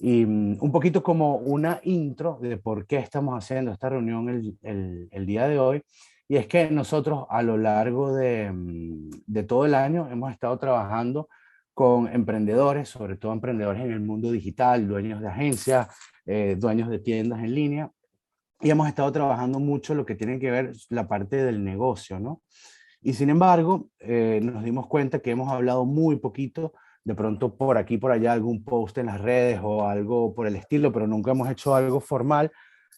Un poquito como una intro de por qué estamos haciendo esta reunión el día de hoy. Y es que nosotros a lo largo de todo el año hemos estado trabajando con emprendedores, sobre todo emprendedores en el mundo digital, dueños de agencias, dueños de tiendas en línea, y hemos estado trabajando mucho lo que tiene que ver la parte del negocio, ¿no? Y sin embargo, nos dimos cuenta que hemos hablado muy poquito, de pronto por aquí, por allá, algún post en las redes o algo por el estilo, pero nunca hemos hecho algo formal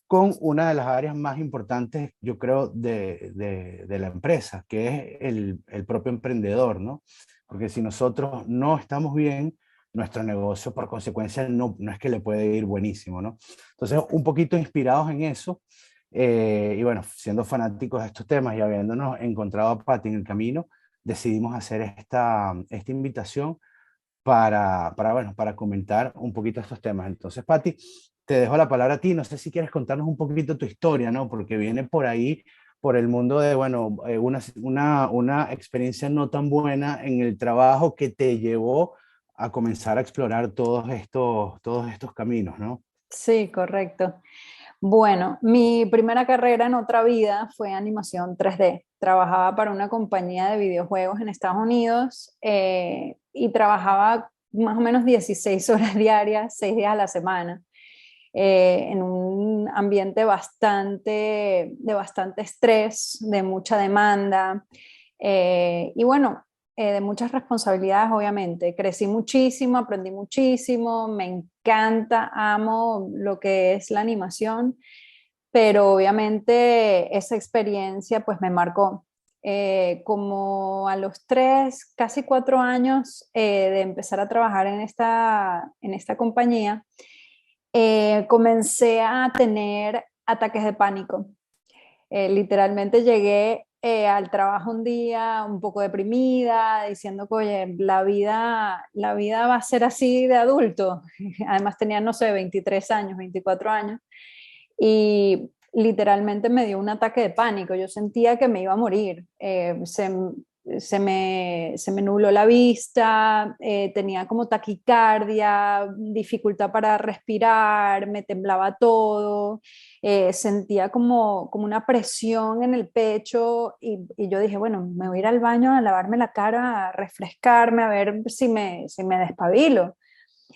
con una de las áreas más importantes, yo creo, de la empresa, que es el propio emprendedor, ¿no? Porque si nosotros no estamos bien, nuestro negocio, por consecuencia, no es que le puede ir buenísimo, ¿no? Entonces, un poquito inspirados en eso, y bueno, siendo fanáticos de estos temas y habiéndonos encontrado a Patti en el camino, decidimos hacer esta invitación bueno, para comentar un poquito estos temas. Entonces, Patti, te dejo la palabra a ti. No sé si quieres contarnos un poquito tu historia, ¿no? Porque viene por ahí, por el mundo de, bueno, una experiencia no tan buena en el trabajo que te llevó a comenzar a explorar todos estos caminos, ¿no? Sí, correcto. Bueno, mi primera carrera en otra vida fue animación 3D. Trabajaba para una compañía de videojuegos en Estados Unidos y trabajaba más o menos 16 horas diarias, 6 días a la semana, en un ambiente de bastante estrés, de mucha demanda. Y bueno, de muchas responsabilidades, obviamente. Crecí muchísimo, aprendí muchísimo, me encanta, amo lo que es la animación, pero obviamente esa experiencia pues me marcó. Como a los 3, casi 4 años de empezar a trabajar en esta compañía, comencé a tener ataques de pánico. Literalmente llegué al trabajo un día un poco deprimida, diciendo que, oye, la vida va a ser así de adulto. Además tenía, no sé, 23 años, 24 años, y literalmente me dio un ataque de pánico. Yo sentía que me iba a morir. Se me nubló la vista, tenía como taquicardia, dificultad para respirar, me temblaba todo, sentía como una presión en el pecho y yo dije, bueno, me voy a ir al baño a lavarme la cara, a refrescarme, a ver si me despabilo.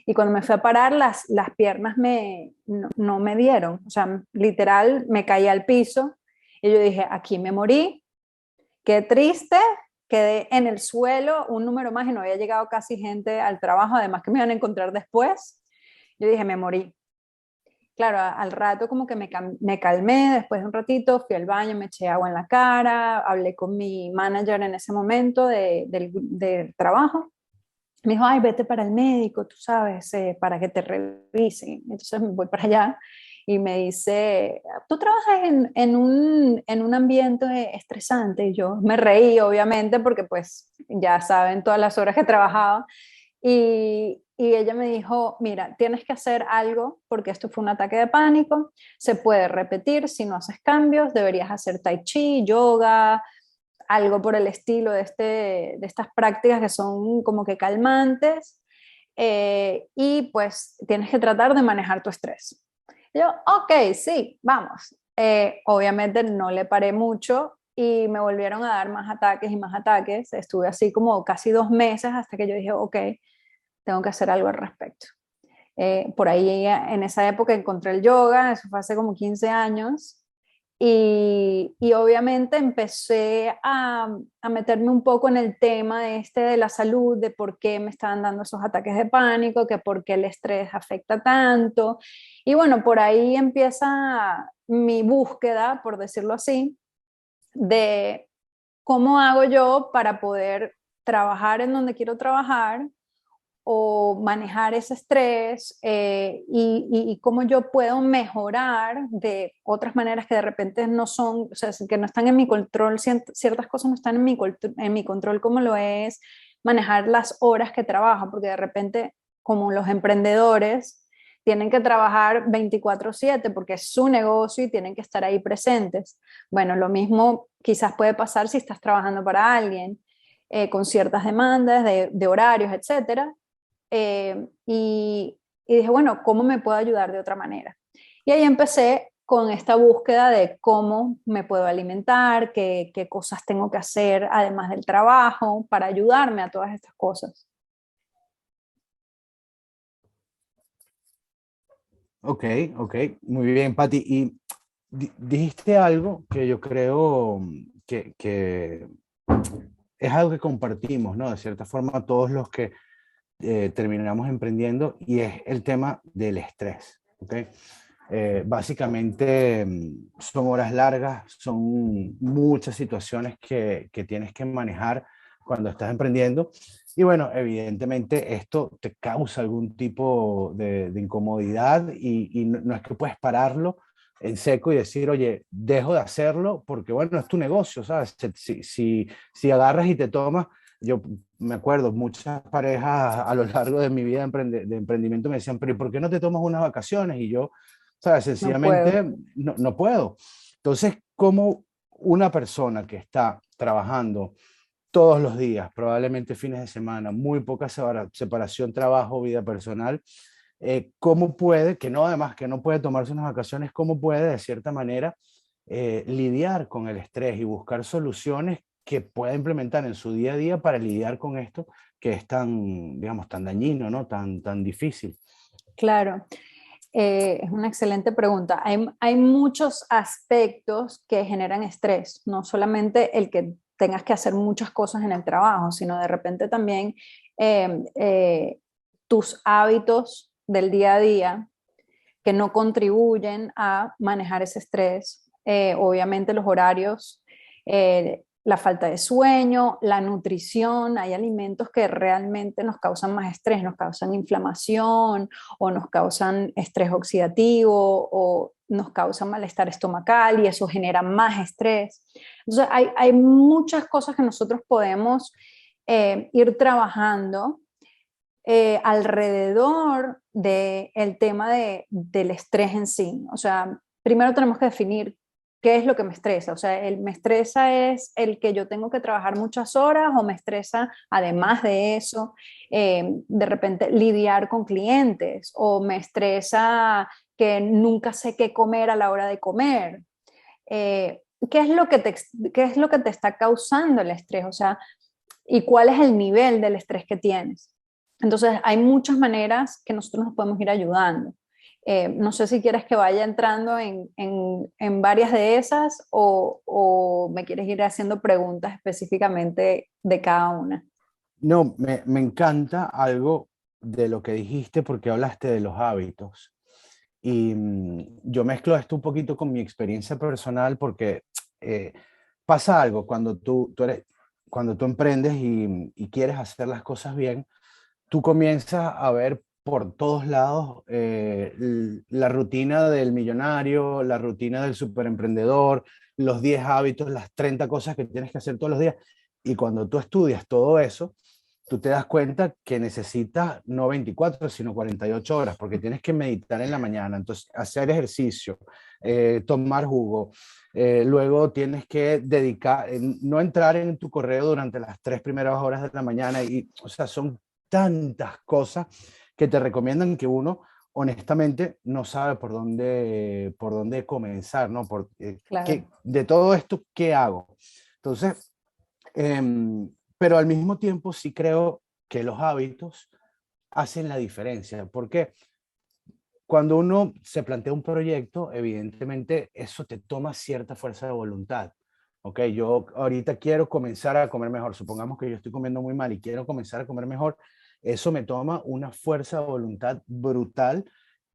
Y cuando me fui a parar, las piernas no me dieron. O sea, literal, me caí al piso y yo dije, aquí me morí, qué triste, quedé en el suelo, un número más y no había llegado casi gente al trabajo, además que me iban a encontrar después. Yo dije, me morí. Claro, al rato como que me calmé, después de un ratito fui al baño, me eché agua en la cara, hablé con mi manager en ese momento del trabajo. Me dijo, ay, vete para el médico, tú sabes, para que te revisen. Entonces me voy para allá y me dice, ¿tú trabajas en un ambiente estresante? Y yo me reí, obviamente, porque pues ya saben todas las horas que he trabajado. Y ella me dijo, mira, tienes que hacer algo porque esto fue un ataque de pánico, se puede repetir si no haces cambios, deberías hacer tai chi, yoga, algo por el estilo de estas prácticas que son como que calmantes, y pues tienes que tratar de manejar tu estrés. Y yo, ok, sí, vamos. Obviamente no le paré mucho y me volvieron a dar más ataques y más ataques. Estuve así como casi 2 meses hasta que yo dije, ok, tengo que hacer algo al respecto. Por ahí en esa época encontré el yoga, eso fue hace como 15 años, y obviamente empecé a meterme un poco en el tema de la salud, de por qué me estaban dando esos ataques de pánico, que por qué el estrés afecta tanto. Y bueno, por ahí empieza mi búsqueda, por decirlo así, de cómo hago yo para poder trabajar en donde quiero trabajar o manejar ese estrés, y cómo yo puedo mejorar de otras maneras que de repente no son, o sea, que no están en mi control, ciertas cosas no están en mi control, como lo es manejar las horas que trabajo, porque de repente, como los emprendedores, tienen que trabajar 24/7 porque es su negocio y tienen que estar ahí presentes. Bueno, lo mismo quizás puede pasar si estás trabajando para alguien, con ciertas demandas de horarios, etcétera. Y y dije, bueno, ¿cómo me puedo ayudar de otra manera? Y ahí empecé con esta búsqueda de cómo me puedo alimentar, qué cosas tengo que hacer además del trabajo para ayudarme a todas estas cosas. Ok, ok, muy bien, Patti. Y dijiste algo que yo creo que es algo que compartimos, ¿no? De cierta forma, todos los que terminamos emprendiendo, y es el tema del estrés, ¿ok? Básicamente son horas largas, son muchas situaciones que tienes que manejar cuando estás emprendiendo. Y bueno, evidentemente esto te causa algún tipo de incomodidad y no es que puedes pararlo en seco y decir, oye, dejo de hacerlo porque, bueno, es tu negocio, ¿sabes? Si agarras y te tomas, yo me acuerdo, muchas parejas a lo largo de mi vida de emprendimiento me decían, pero ¿y por qué no te tomas unas vacaciones? Y yo, ¿sabes? No puedo. Sencillamente no puedo. Entonces, como una persona que está trabajando todos los días, probablemente fines de semana, muy poca separación trabajo-vida personal, ¿cómo puede, que no además, que no puede tomarse unas vacaciones, cómo puede de cierta manera lidiar con el estrés y buscar soluciones que pueda implementar en su día a día para lidiar con esto que es tan, digamos, tan dañino, ¿no? Tan difícil. Claro. Es una excelente pregunta. Hay muchos aspectos que generan estrés, no solamente el que tengas que hacer muchas cosas en el trabajo, sino de repente también eh, eh, tus hábitos del día a día que no contribuyen a manejar ese estrés. Obviamente los horarios, la falta de sueño, la nutrición, hay alimentos que realmente nos causan más estrés, nos causan inflamación o nos causan estrés oxidativo o nos causan malestar estomacal y eso genera más estrés. Entonces hay muchas cosas que nosotros podemos ir trabajando alrededor del tema del estrés en sí. O sea, primero tenemos que definir qué es lo que me estresa. O sea, me estresa es el que yo tengo que trabajar muchas horas o me estresa, además de eso, de repente lidiar con clientes o me estresa que nunca sé qué comer a la hora de comer. ¿Qué es lo que qué es lo que te está causando el estrés? O sea, ¿y cuál es el nivel del estrés que tienes? Entonces, hay muchas maneras que nosotros nos podemos ir ayudando. No sé si quieres que vaya entrando en varias de esas o me quieres ir haciendo preguntas específicamente de cada una. No, me encanta algo de lo que dijiste porque hablaste de los hábitos. Y yo mezclo esto un poquito con mi experiencia personal porque eh, pasa algo cuando cuando tú emprendes y quieres hacer las cosas bien, tú comienzas a ver por todos lados la rutina del millonario, la rutina del superemprendedor, los 10 hábitos, las 30 cosas que tienes que hacer todos los días. Y cuando tú estudias todo eso, tú te das cuenta que necesitas no 24, sino 48 horas, porque tienes que meditar en la mañana, entonces hacer ejercicio, tomar jugo, luego tienes que dedicar, no entrar en tu correo durante las 3 primeras horas de la mañana, y, o sea, son tantas cosas que te recomiendan que uno honestamente no sabe por dónde comenzar, ¿no? Claro, De todo esto, ¿qué hago? Entonces, pero al mismo tiempo sí creo que los hábitos hacen la diferencia, porque cuando uno se plantea un proyecto, evidentemente eso te toma cierta fuerza de voluntad. Ok, yo ahorita quiero comenzar a comer mejor. Supongamos que yo estoy comiendo muy mal y quiero comenzar a comer mejor. Eso me toma una fuerza de voluntad brutal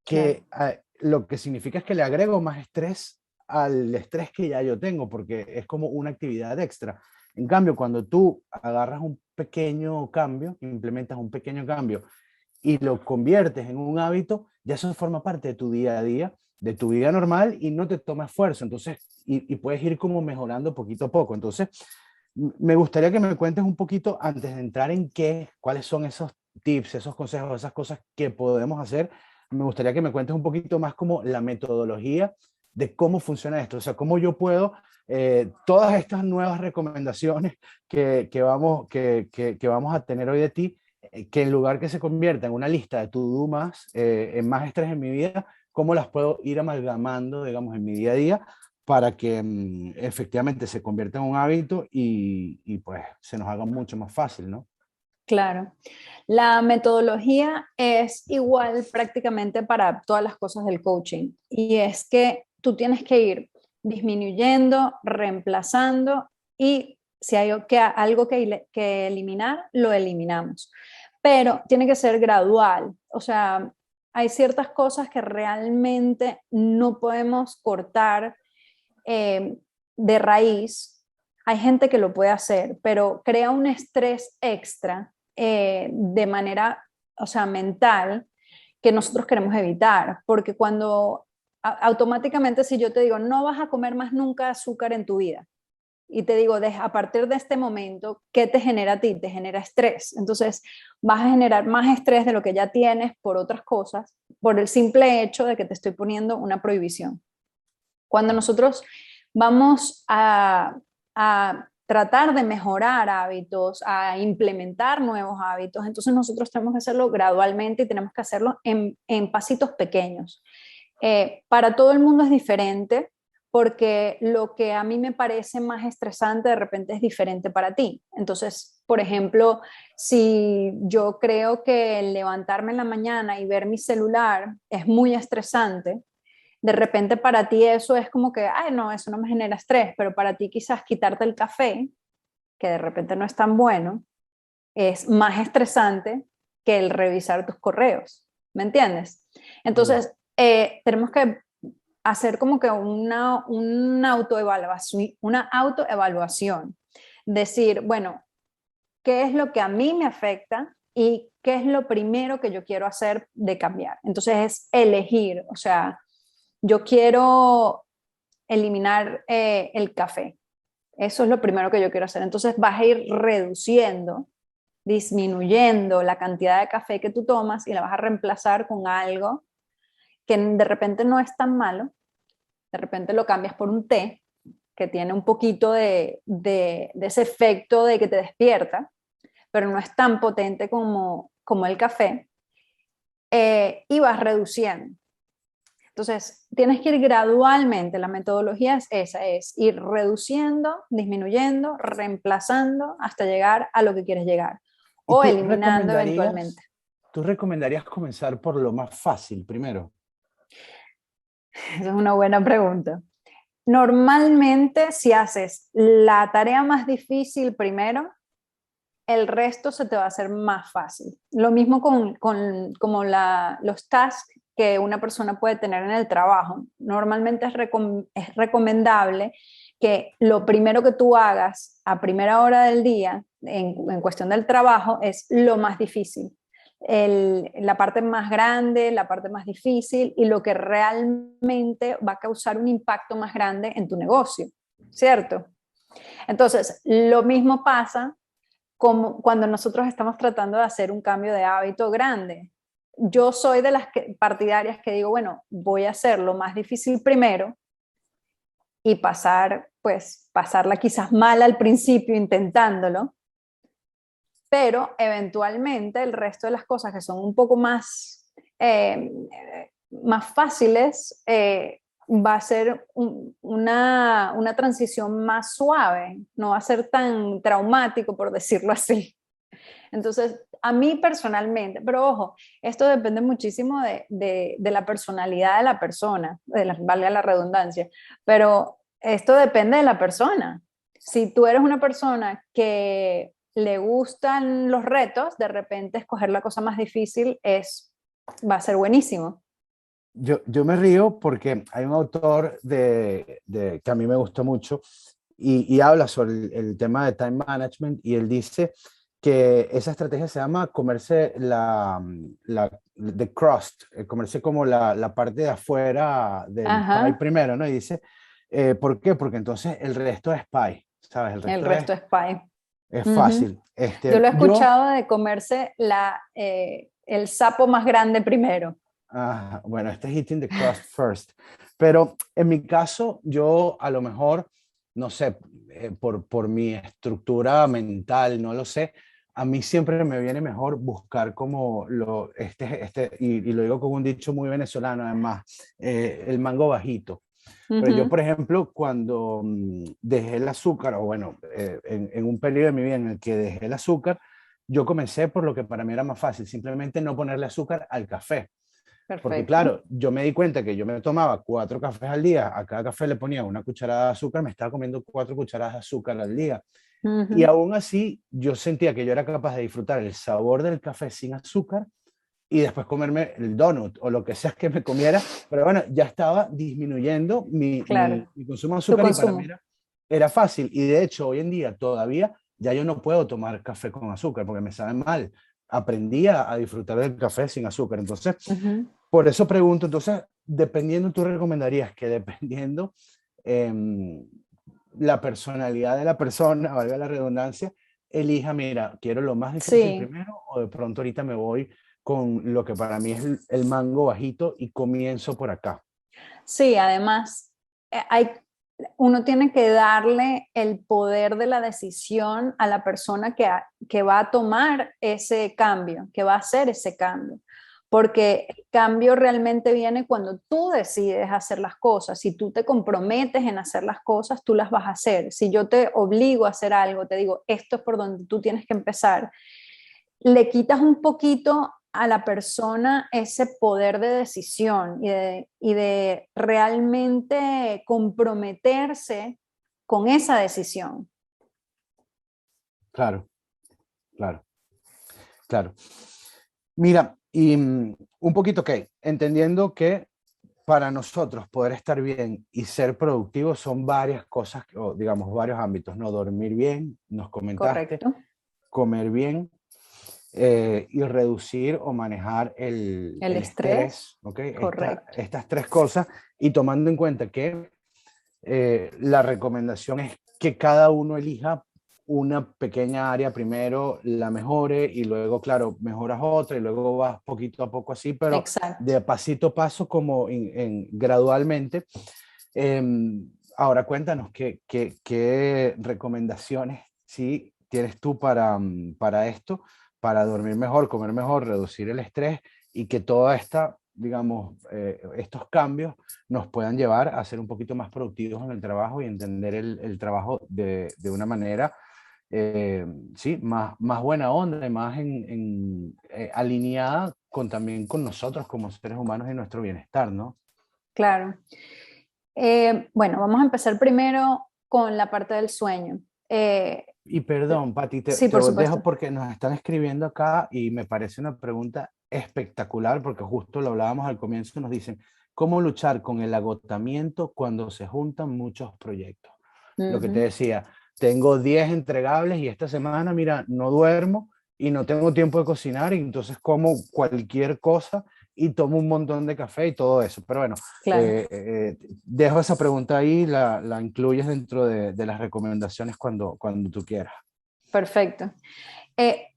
claro, que lo que significa es que le agrego más estrés al estrés que ya yo tengo, porque es como una actividad extra. En cambio, cuando tú agarras un pequeño cambio, implementas un pequeño cambio y lo conviertes en un hábito, ya eso forma parte de tu día a día, de tu vida normal y no te toma esfuerzo. Entonces, y puedes ir como mejorando poquito a poco. Entonces, me gustaría que me cuentes un poquito antes de entrar en cuáles son esos tips, esos consejos, esas cosas que podemos hacer. Me gustaría que me cuentes un poquito más como la metodología de cómo funciona esto, o sea, cómo yo puedo todas estas nuevas recomendaciones que vamos a tener hoy de ti, que en lugar que se convierta en una lista de to-do más, en más estrés en mi vida, cómo las puedo ir amalgamando, digamos, en mi día a día para que efectivamente se convierta en un hábito y pues se nos haga mucho más fácil, ¿no? Claro. La metodología es igual prácticamente para todas las cosas del coaching y es que tú tienes que ir disminuyendo, reemplazando y si hay algo que eliminar, lo eliminamos. Pero tiene que ser gradual. O sea, hay ciertas cosas que realmente no podemos cortar eh, de raíz. Hay gente que lo puede hacer, pero crea un estrés extra de manera, o sea, mental, que nosotros queremos evitar, porque cuando automáticamente si yo te digo, no vas a comer más nunca azúcar en tu vida, y te digo, a partir de este momento, ¿qué te genera a ti? Te genera estrés. Entonces, vas a generar más estrés de lo que ya tienes por otras cosas, por el simple hecho de que te estoy poniendo una prohibición. Cuando nosotros vamos a tratar de mejorar hábitos, a implementar nuevos hábitos, entonces nosotros tenemos que hacerlo gradualmente y tenemos que hacerlo en pasitos pequeños. Para todo el mundo es diferente porque lo que a mí me parece más estresante de repente es diferente para ti. Entonces, por ejemplo, si yo creo que levantarme en la mañana y ver mi celular es muy estresante, de repente para ti eso es como que, ay, no, eso no me genera estrés, pero para ti quizás quitarte el café, que de repente no es tan bueno, es más estresante que el revisar tus correos, ¿me entiendes? Entonces, tenemos que hacer como que una autoevaluación, decir, bueno, ¿qué es lo que a mí me afecta y qué es lo primero que yo quiero hacer de cambiar? Entonces es elegir, o sea, yo quiero eliminar el café. Eso es lo primero que yo quiero hacer. Entonces vas a ir reduciendo, disminuyendo la cantidad de café que tú tomas y la vas a reemplazar con algo que de repente no es tan malo. De repente lo cambias por un té que tiene un poquito de ese efecto de que te despierta, pero no es tan potente como el café. Y vas reduciendo. Entonces, tienes que ir gradualmente, la metodología es esa, es ir reduciendo, disminuyendo, reemplazando hasta llegar a lo que quieres llegar ¿Y o eliminando eventualmente. tú recomendarías comenzar por lo más fácil primero? Esa es una buena pregunta. Normalmente, si haces la tarea más difícil primero, el resto se te va a hacer más fácil. Lo mismo como los tasks que una persona puede tener en el trabajo. Normalmente es recomendable que lo primero que tú hagas a primera hora del día en cuestión del trabajo es lo más difícil. La parte más grande, la parte más difícil y lo que realmente va a causar un impacto más grande en tu negocio, ¿cierto? Entonces, lo mismo pasa como cuando nosotros estamos tratando de hacer un cambio de hábito grande. Yo soy de las partidarias que digo, bueno, voy a hacer lo más difícil primero y pasarla quizás mal al principio intentándolo, pero eventualmente el resto de las cosas que son un poco más fáciles, va a ser una transición más suave, no va a ser tan traumático, por decirlo así. Entonces, a mí personalmente, pero ojo, esto depende muchísimo de la personalidad de la persona, valga la redundancia, pero esto depende de la persona. Si tú eres una persona que le gustan los retos, de repente escoger la cosa más difícil va a ser buenísimo. Yo me río porque hay un autor que a mí me gusta mucho y habla sobre el tema de time management y él dice que esa estrategia se llama comerse the crust, comerse como la parte de afuera del pie Ajá, primero, ¿no? Y dice, ¿por qué? Porque entonces el resto es pie, ¿sabes? El el resto resto es pie. es Ujú. fácil. Yo lo he escuchado de comerse el sapo más grande primero. Bueno, este es eating the crust first. Pero en mi caso, yo a lo mejor, no sé, por mi estructura mental, no lo sé, a mí siempre me viene mejor buscar como y lo digo con un dicho muy venezolano además, el mango bajito. Pero yo, Ujú. por ejemplo, cuando dejé el azúcar, o bueno, en un periodo de mi vida en el que dejé el azúcar, yo comencé por lo que para mí era más fácil, simplemente no ponerle azúcar al café. Porque Perfecto. claro, yo me di cuenta que yo me tomaba 4 cafés al día, a cada café le ponía una cucharada de azúcar, me estaba comiendo 4 cucharadas de azúcar al día. Y Ujú. aún así, yo sentía que yo era capaz de disfrutar el sabor del café sin azúcar y después comerme el donut o lo que sea que me comiera, pero bueno, ya estaba disminuyendo Claro, mi consumo de tu azúcar y para mí consumo. era fácil. Y de hecho, hoy en día todavía ya yo no puedo tomar café con azúcar porque me sabe mal. Aprendí a disfrutar del café sin azúcar. Entonces, Ujú. por eso pregunto, entonces, dependiendo, tú recomendarías que dependiendo em, la personalidad de la persona, valga la redundancia, elija, mira, quiero lo más difícil Sí, primero o de pronto ahorita me voy con lo que para mí es el mango bajito y comienzo por acá. sí, además, hay, uno tiene que darle el poder de la decisión a la persona que va a tomar ese cambio, que va a hacer ese cambio. Porque el cambio realmente viene cuando tú decides hacer las cosas. Si tú te comprometes en hacer las cosas, tú las vas a hacer. Si yo te obligo a hacer algo, te digo, esto es por donde tú tienes que empezar, le quitas un poquito a la persona ese poder de decisión y de realmente comprometerse con esa decisión. Claro, claro, claro. Mira, y un poquito que, entendiendo que para nosotros poder estar bien y ser productivos son varias cosas, o digamos varios ámbitos, ¿no? Dormir bien, nos comentaste, Correcto, comer bien, y reducir o manejar el el estrés, estrés, ¿ok? correcto. Estas 3 cosas y tomando en cuenta que la recomendación es que cada uno elija una pequeña área primero, la mejore y luego, claro, mejoras otra y luego vas poquito a poco así, pero Exacto. de pasito a paso como gradualmente. Ahora cuéntanos qué recomendaciones sí tienes tú para esto, para dormir mejor, comer mejor, reducir el estrés y que toda esta, digamos, estos cambios nos puedan llevar a ser un poquito más productivos en el trabajo y entender el trabajo de una manera, eh, sí, más buena onda y más alineada con también con nosotros como seres humanos y nuestro bienestar, ¿no? Claro. Bueno, vamos a empezar primero con la parte del sueño. Y perdón, Pati, Sí, te por dejo supuesto. porque nos están escribiendo acá y me parece una pregunta espectacular porque justo lo hablábamos al comienzo, nos dicen, ¿cómo luchar con el agotamiento cuando se juntan muchos proyectos? Lo que te Ujú. decía, tengo 10 entregables y esta semana, mira, no duermo y no tengo tiempo de cocinar y entonces como cualquier cosa y tomo un montón de café y todo eso. Pero bueno, Claro, dejo esa pregunta ahí, la incluyes dentro de las recomendaciones cuando tú quieras. perfecto.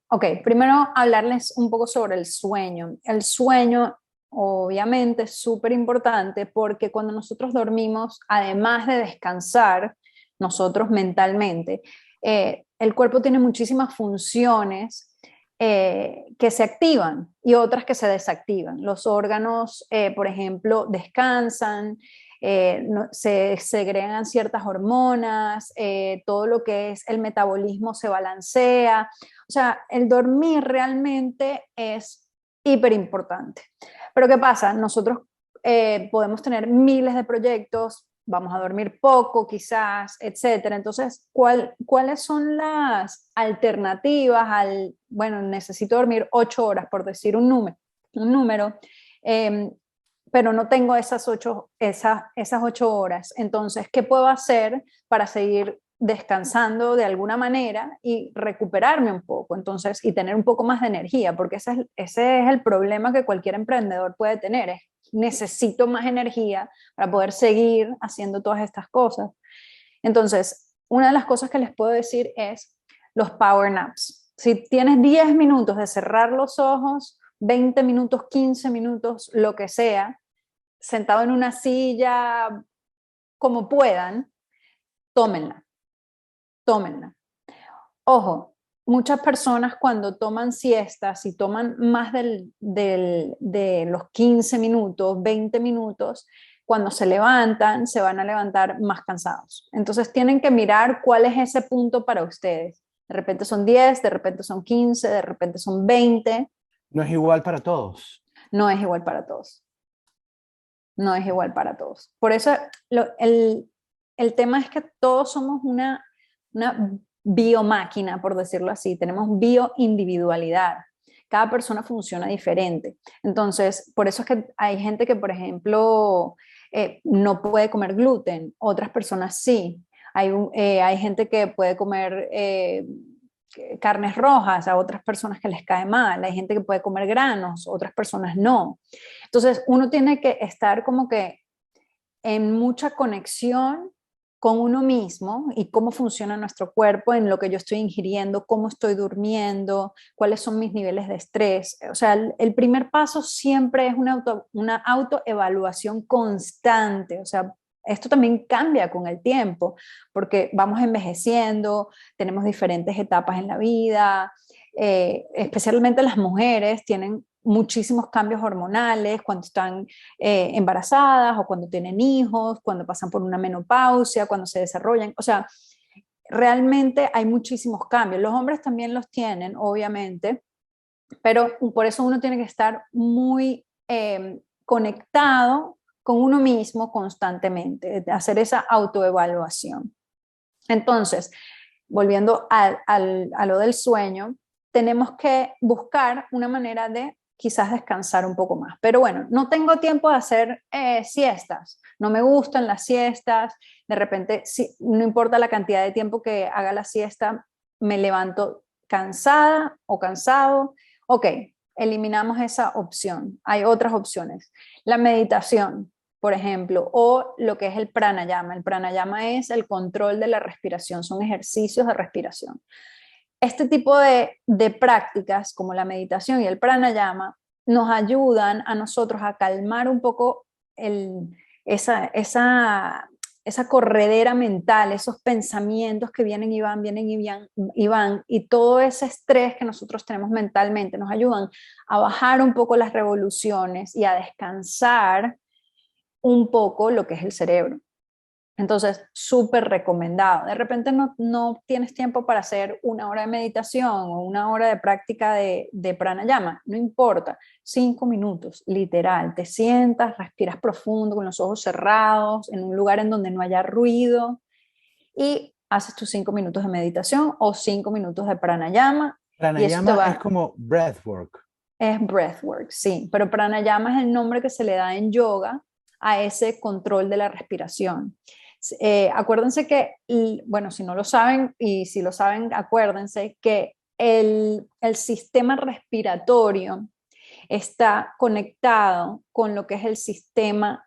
Ok, primero hablarles un poco sobre el sueño. El sueño, obviamente, es súper importante porque cuando nosotros dormimos, además de descansar, nosotros mentalmente, el cuerpo tiene muchísimas funciones que se activan y otras que se desactivan. Los órganos, por ejemplo, descansan, se segregan ciertas hormonas, todo lo que es el metabolismo se balancea. O sea, el dormir realmente es hiper importante. Pero ¿qué pasa? Nosotros podemos tener miles de proyectos, vamos a dormir poco quizás, etcétera. Entonces, ¿cuáles son las alternativas al, bueno, necesito dormir 8 horas, por decir un número, eh, pero no tengo esas 8 horas? Entonces, ¿qué puedo hacer para seguir descansando de alguna manera y recuperarme un poco, entonces, y tener un poco más de energía? Porque ese es el problema que cualquier emprendedor puede tener, es necesito más energía para poder seguir haciendo todas estas cosas. Entonces, una de las cosas que les puedo decir es los power naps. Si tienes 10 minutos de cerrar los ojos, 20 minutos, 15 minutos, lo que sea, sentado en una silla, como puedan, tómenla, tómenla. Ojo, muchas personas cuando toman siestas, si toman más de los 15 minutos, 20 minutos, cuando se levantan, se van a levantar más cansados. Entonces tienen que mirar cuál es ese punto para ustedes. De repente son 10, de repente son 15, de repente son 20. No es igual para todos. No es igual para todos. No es igual para todos. Por eso el tema es que todos somos una biomáquina, por decirlo así. Tenemos bioindividualidad. Cada persona funciona diferente. Entonces, por eso es que hay gente que, por ejemplo, no puede comer gluten, otras personas sí. Hay gente que puede comer carnes rojas, a otras personas que les cae mal, hay gente que puede comer granos, otras personas no. Entonces, uno tiene que estar como que en mucha conexión con uno mismo y cómo funciona nuestro cuerpo, en lo que yo estoy ingiriendo, cómo estoy durmiendo, cuáles son mis niveles de estrés. O sea, el primer paso siempre es una autoevaluación constante. O sea, esto también cambia con el tiempo, porque vamos envejeciendo, tenemos diferentes etapas en la vida, especialmente las mujeres tienen muchísimos cambios hormonales cuando están embarazadas o cuando tienen hijos, cuando pasan por una menopausia, cuando se desarrollan. O sea, realmente hay muchísimos cambios. Los hombres también los tienen, obviamente, pero por eso uno tiene que estar muy conectado con uno mismo constantemente, hacer esa autoevaluación. Entonces, volviendo a lo del sueño, tenemos que buscar una manera de quizás descansar un poco más. Pero bueno, no tengo tiempo de hacer siestas, no me gustan las siestas, de repente, no importa la cantidad de tiempo que haga la siesta, me levanto cansada o cansado. Ok, eliminamos esa opción. Hay otras opciones. La meditación, por ejemplo, o lo que es el pranayama. El pranayama es el control de la respiración, son ejercicios de respiración. Este tipo de prácticas, como la meditación y el pranayama, nos ayudan a nosotros a calmar un poco esa corredera mental, esos pensamientos que vienen y van, y todo ese estrés que nosotros tenemos mentalmente, nos ayudan a bajar un poco las revoluciones y a descansar un poco lo que es el cerebro. Entonces, súper recomendado. De repente no tienes tiempo para hacer una hora de meditación o una hora de práctica de pranayama, no importa, 5 minutos, literal, te sientas, respiras profundo con los ojos cerrados, en un lugar en donde no haya ruido y haces tus 5 minutos de meditación o 5 minutos de pranayama y eso te Pranayama es va, como breathwork. es breathwork, sí, pero pranayama es el nombre que se le da en yoga a ese control de la respiración. Acuérdense que, bueno, si no lo saben y si lo saben, acuérdense que el sistema respiratorio está conectado con lo que es el sistema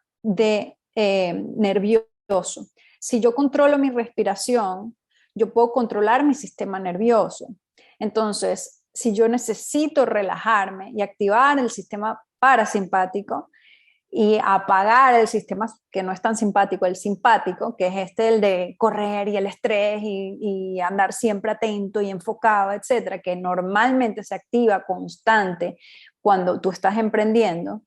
nervioso. Si yo controlo mi respiración, yo puedo controlar mi sistema nervioso. Entonces, si yo necesito relajarme y activar el sistema parasimpático, y apagar el sistema que no es tan simpático, el simpático, que es el de correr y el estrés y andar siempre atento y enfocado, etcétera, que normalmente se activa constante cuando tú estás emprendiendo,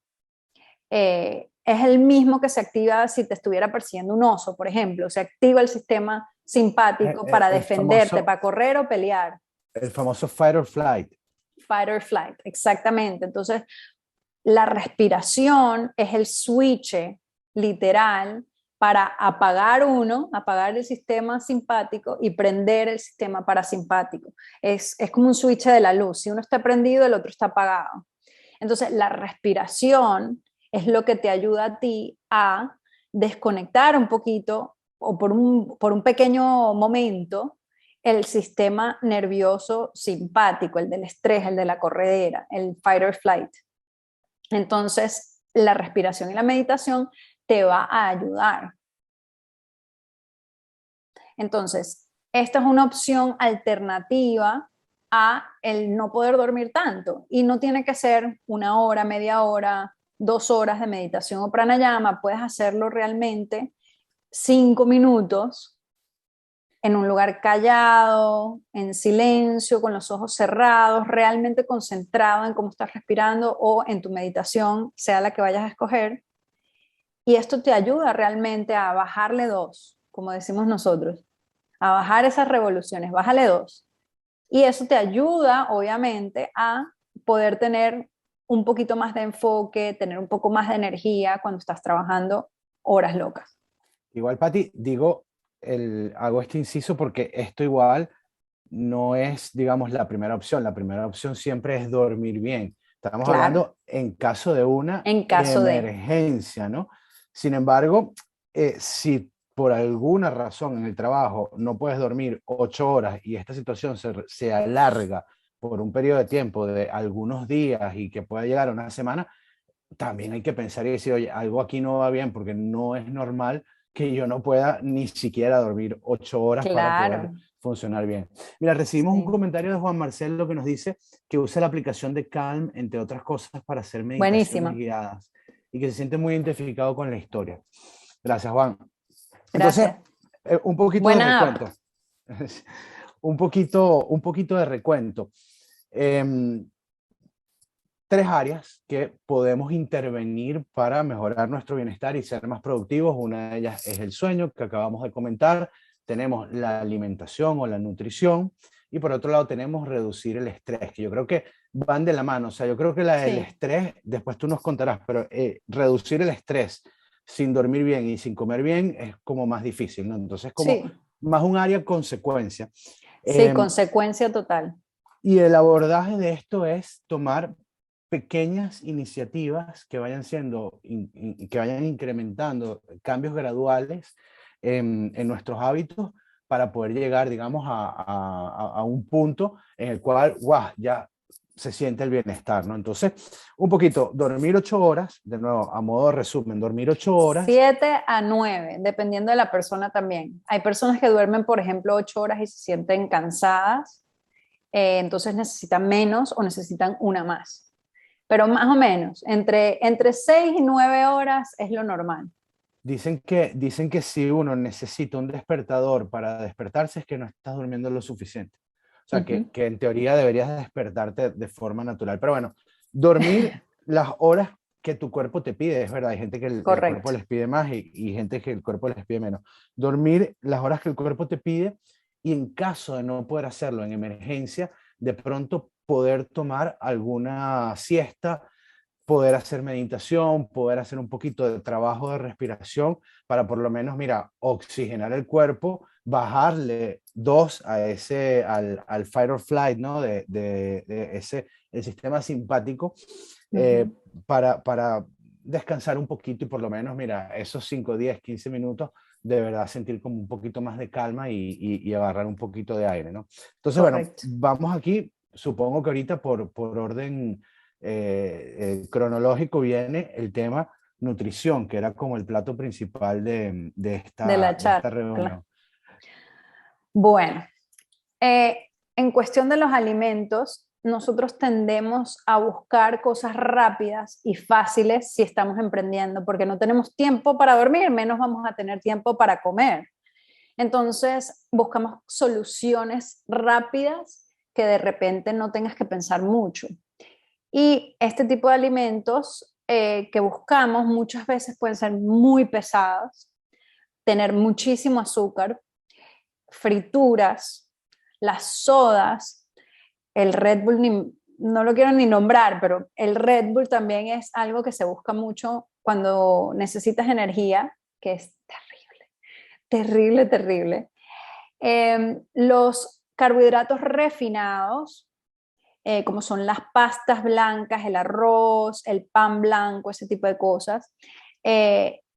es el mismo que se activa si te estuviera persiguiendo un oso, por ejemplo. Se activa el sistema simpático para defenderte, para correr o pelear. El famoso fight or flight. Fight or flight, exactamente. Entonces, la respiración es el switch literal para apagar apagar el sistema simpático y prender el sistema parasimpático. Es como un switch de la luz. Si uno está prendido, el otro está apagado. Entonces, la respiración es lo que te ayuda a ti a desconectar un poquito o por un pequeño momento el sistema nervioso simpático, el del estrés, el de la corredera, el fight or flight. Entonces, la respiración y la meditación te va a ayudar. Entonces, esta es una opción alternativa a el no poder dormir tanto y no tiene que ser 1 hora, media hora, 2 horas de meditación o pranayama, puedes hacerlo realmente 5 minutos en un lugar callado, en silencio, con los ojos cerrados, realmente concentrado en cómo estás respirando o en tu meditación, sea la que vayas a escoger. Y esto te ayuda realmente a bajarle dos, como decimos nosotros, a bajar esas revoluciones, bájale dos. Y eso te ayuda, obviamente, a poder tener un poquito más de enfoque, tener un poco más de energía cuando estás trabajando horas locas. Igual, Pati, digo, hago este inciso porque esto igual no es, digamos, la primera opción. La primera opción siempre es dormir bien. Estamos Claro, hablando en caso de una en caso de. emergencia, ¿no? Sin embargo, si por alguna razón en el trabajo no puedes dormir 8 horas y esta situación se alarga por un periodo de tiempo de algunos días y que pueda llegar a una semana, también hay que pensar y decir, oye, algo aquí no va bien porque no es normal que yo no pueda ni siquiera dormir 8 horas para poder Claro, funcionar bien. Mira, recibimos un sí. comentario de Juan Marcelo que nos dice que usa la aplicación de Calm, entre otras cosas, para hacer meditaciones Buenísima. guiadas y que se siente muy identificado con la historia. Gracias, Juan. Entonces, Gracias. un poquito de Buena app. recuento. Un poquito de recuento. Em, Tres áreas que podemos intervenir para mejorar nuestro bienestar y ser más productivos. Una de ellas es el sueño, que acabamos de comentar. Tenemos la alimentación o la nutrición. Y por otro lado tenemos reducir el estrés, que yo creo que van de la mano. O sea, yo creo que el Sí, estrés, después tú nos contarás, pero reducir el estrés sin dormir bien y sin comer bien es como más difícil, ¿no? Entonces, como sí, más un área consecuencia. sí, Eh, consecuencia total. y el abordaje de esto es tomar pequeñas iniciativas que vayan siendo, que vayan incrementando cambios graduales en nuestros hábitos para poder llegar, digamos, a un punto en el cual, wow, ya se siente el bienestar, ¿no? Entonces, un poquito, dormir 8 horas, de nuevo, a modo de resumen, dormir 8 horas. 7 a 9, dependiendo de la persona también. Hay personas que duermen, por ejemplo, 8 horas y se sienten cansadas, entonces necesitan menos o necesitan una más. Pero más o menos, entre 6 y 9 horas es lo normal. Dicen que si uno necesita un despertador para despertarse es que no estás durmiendo lo suficiente. O sea, Ujú. que en teoría deberías despertarte de forma natural. Pero bueno, dormir las horas que tu cuerpo te pide, es verdad, hay gente que el cuerpo Correcto. les pide más y gente que el cuerpo les pide menos. Dormir las horas que el cuerpo te pide y en caso de no poder hacerlo en emergencia, de pronto poder tomar alguna siesta, poder hacer meditación, poder hacer un poquito de trabajo de respiración para por lo menos, mira, oxigenar el cuerpo, bajarle dos a al fight or flight, ¿no? De ese, el sistema simpático, eh, Ujú. para descansar un poquito y por lo menos, mira, esos 5, 10, 15 minutos de verdad sentir como un poquito más de calma y agarrar un poquito de aire, ¿no? Entonces, bueno, Correcto. vamos aquí, supongo que ahorita por orden cronológico viene el tema nutrición, que era como el plato principal De la de esta charla. reunión. Bueno, en cuestión de los alimentos, nosotros tendemos a buscar cosas rápidas y fáciles si estamos emprendiendo, porque no tenemos tiempo para dormir, menos vamos a tener tiempo para comer. Entonces, buscamos soluciones rápidas que de repente no tengas que pensar mucho. Y este tipo de alimentos que buscamos muchas veces pueden ser muy pesados, tener muchísimo azúcar, frituras, las sodas, el Red Bull, no lo quiero ni nombrar, pero el Red Bull también es algo que se busca mucho cuando necesitas energía, que es terrible, terrible, terrible. Los carbohidratos refinados, como son las pastas blancas, el arroz, el pan blanco, ese tipo de cosas.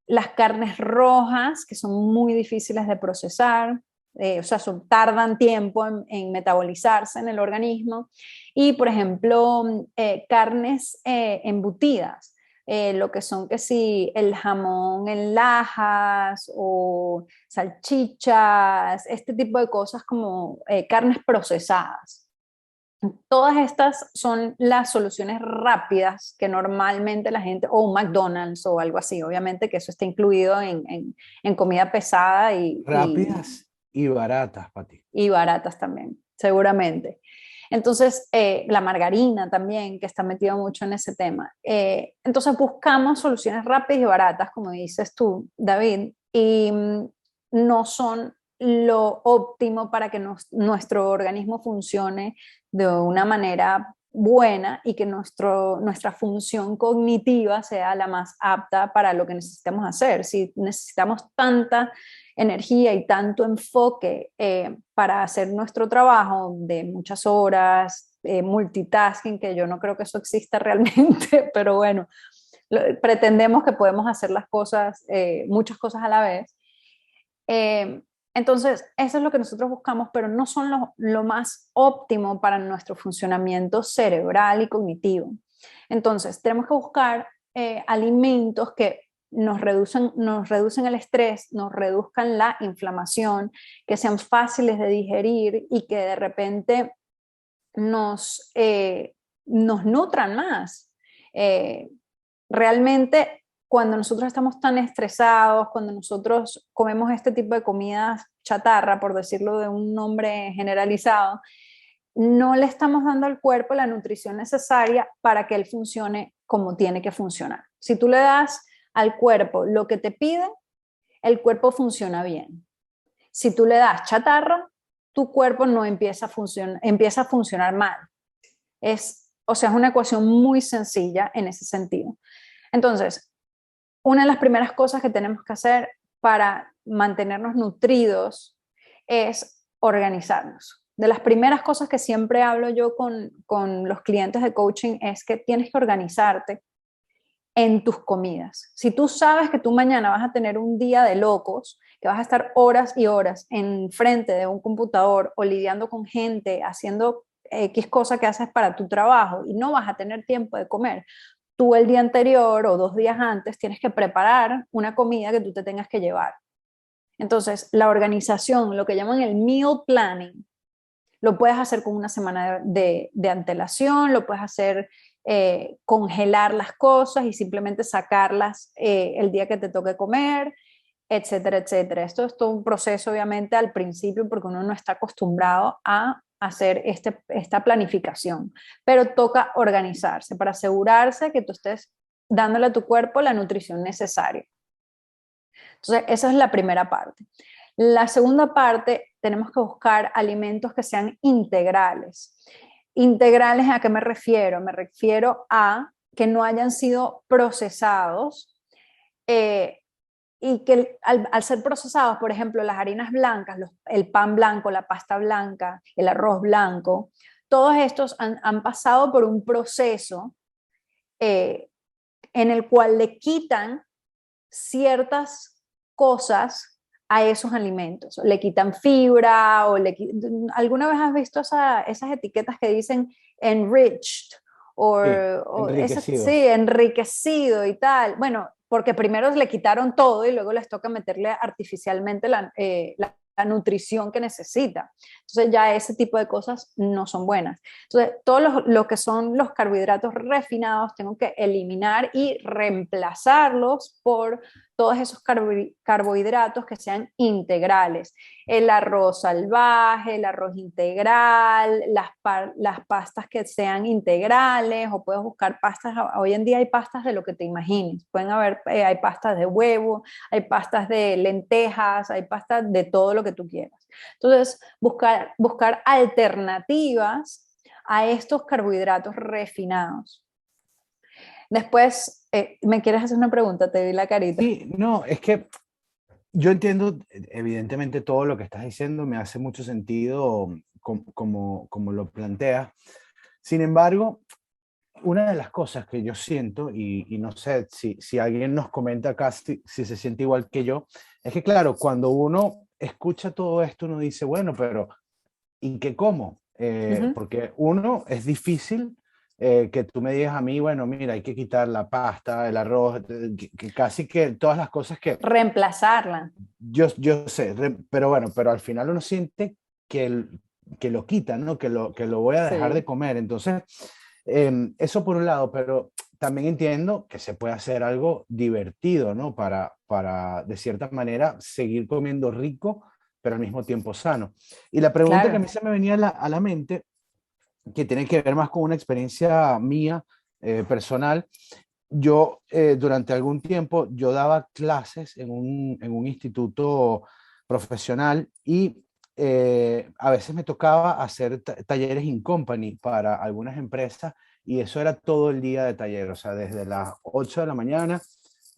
Las carnes rojas, que son muy difíciles de procesar, o sea, tardan tiempo en metabolizarse en el organismo. Y, por ejemplo, carnes embutidas, lo que son que si el jamón en lajas o salchichas, este tipo de cosas como carnes procesadas. Todas estas son las soluciones rápidas que normalmente la gente, o un McDonald's o algo así, obviamente que eso está incluido en comida pesada y Rápidas Y baratas, Pati. Y baratas también, seguramente. Entonces, la margarina también, que está metida mucho en ese tema. Entonces, buscamos soluciones rápidas y baratas, como dices tú, David, y no son lo óptimo para que nuestro organismo funcione de una manera buena y que nuestra función cognitiva sea la más apta para lo que necesitamos hacer. Si necesitamos tanta energía y tanto enfoque para hacer nuestro trabajo de muchas horas, multitasking, que yo no creo que eso exista realmente, pero bueno, pretendemos que podemos hacer las cosas, muchas cosas a la vez. Eh, entonces, eso es lo que nosotros buscamos, pero no son lo más óptimo para nuestro funcionamiento cerebral y cognitivo. Entonces, tenemos que buscar alimentos que nos reducen el estrés, nos reduzcan la inflamación, que sean fáciles de digerir y que de repente nos nutran más. Realmente, cuando nosotros estamos tan estresados, cuando nosotros comemos este tipo de comidas chatarra, por decirlo de un nombre generalizado, no le estamos dando al cuerpo la nutrición necesaria para que él funcione como tiene que funcionar. Si tú le das al cuerpo lo que te pide, el cuerpo funciona bien. Si tú le das chatarra, tu cuerpo no empieza a funcionar mal. O sea, es una ecuación muy sencilla en ese sentido. Entonces, una de las primeras cosas que tenemos que hacer para mantenernos nutridos es organizarnos. De las primeras cosas que siempre hablo yo con los clientes de coaching es que tienes que organizarte en tus comidas. Si tú sabes que tú mañana vas a tener un día de locos, que vas a estar horas y horas en frente de un computador o lidiando con gente, haciendo X cosa que haces para tu trabajo y no vas a tener tiempo de comer, tú el día anterior o 2 días antes tienes que preparar una comida que tú te tengas que llevar. Entonces, la organización, lo que llaman el meal planning, lo puedes hacer con una semana de antelación, lo puedes hacer congelar las cosas y simplemente sacarlas el día que te toque comer, etcétera, etcétera. Esto es todo un proceso, obviamente, al principio, porque uno no está acostumbrado a hacer esta planificación, pero toca organizarse para asegurarse que tú estés dándole a tu cuerpo la nutrición necesaria. Entonces, esa es la primera parte. La segunda parte, tenemos que buscar alimentos que sean integrales. ¿Integrales a qué me refiero? Me refiero a que no hayan sido procesados y que al ser procesados, por ejemplo, las harinas blancas, el pan blanco, la pasta blanca, el arroz blanco, todos estos han pasado por un proceso en el cual le quitan ciertas cosas a esos alimentos. Le quitan fibra o ¿alguna vez has visto esas etiquetas que dicen enriched? Sí, Sí, enriquecido. enriquecido y tal. Bueno, porque primero le quitaron todo y luego les toca meterle artificialmente la nutrición que necesita. Entonces ya ese tipo de cosas no son buenas. Entonces, todo lo que son los carbohidratos refinados tengo que eliminar y reemplazarlos por todos esos carbohidratos que sean integrales. El arroz salvaje, el arroz integral, las pastas que sean integrales, o puedes buscar pastas, hoy en día hay pastas de lo que te imagines, pueden haber, hay pastas de huevo, hay pastas de lentejas, hay pastas de todo lo que tú quieras. Entonces, buscar alternativas a estos carbohidratos refinados. Después, ¿me quieres hacer una pregunta? Te vi la carita. Sí, no, es que yo entiendo, evidentemente, todo lo que estás diciendo, me hace mucho sentido como lo planteas. Sin embargo, una de las cosas que yo siento, y no sé si alguien nos comenta acá si se siente igual que yo, es que claro, cuando uno escucha todo esto, uno dice, bueno, pero ¿y qué como? Ujú. Porque uno, es difícil que tú me digas a mí, bueno, mira, hay que quitar la pasta, el arroz, que casi que todas las cosas que Reemplazarla. yo sé, pero bueno, pero al final uno siente que lo quitan, ¿no? Que lo voy a dejar de Sí. comer. Entonces, eso por un lado, pero también entiendo que se puede hacer algo divertido, ¿no? Para de cierta manera, seguir comiendo rico pero al mismo tiempo sano. Y la pregunta que a Claro. mí se me venía a la mente, que tiene que ver más con una experiencia mía, personal. Yo, durante algún tiempo, yo daba clases en un instituto profesional y a veces me tocaba hacer talleres in company para algunas empresas y eso era todo el día de taller, o sea, desde las 8 de la mañana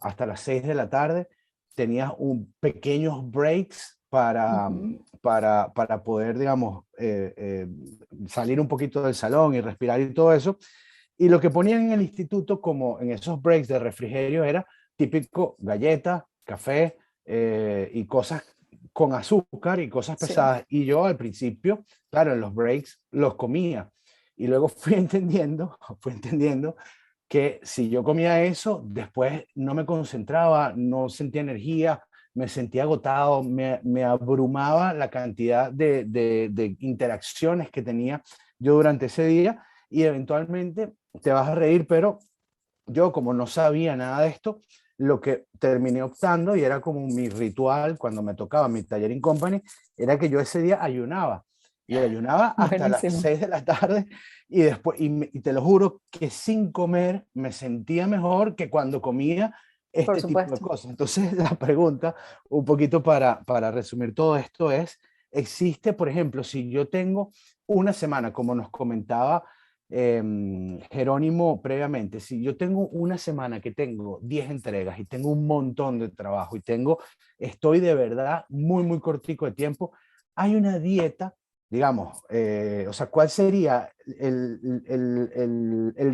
hasta las 6 de la tarde tenías un pequeños breaks Ujú. para poder, digamos, salir un poquito del salón y respirar y todo eso. Y lo que ponían en el instituto, como en esos breaks de refrigerio, era típico galleta, café y cosas con azúcar y cosas Sí, pesadas. Y yo al principio, claro, en los breaks los comía. Y luego fui entendiendo que si yo comía eso, después no me concentraba, no sentía energía, me sentía agotado, me abrumaba la cantidad de interacciones que tenía yo durante ese día y eventualmente te vas a reír, pero yo como no sabía nada de esto, lo que terminé optando y era como mi ritual cuando me tocaba mi taller in company, era que yo ese día ayunaba y ayunaba hasta las buenísimo, 6 de la tarde y después, y te lo juro que sin comer me sentía mejor que cuando comía por este tipo de supuesto. cosas. Entonces la pregunta, un poquito para resumir todo esto es, existe, por ejemplo, si yo tengo una semana, como nos comentaba Jerónimo previamente, si yo tengo una semana que tengo 10 entregas y tengo un montón de trabajo y estoy de verdad muy cortico de tiempo, hay una dieta, digamos, o sea, ¿cuál sería el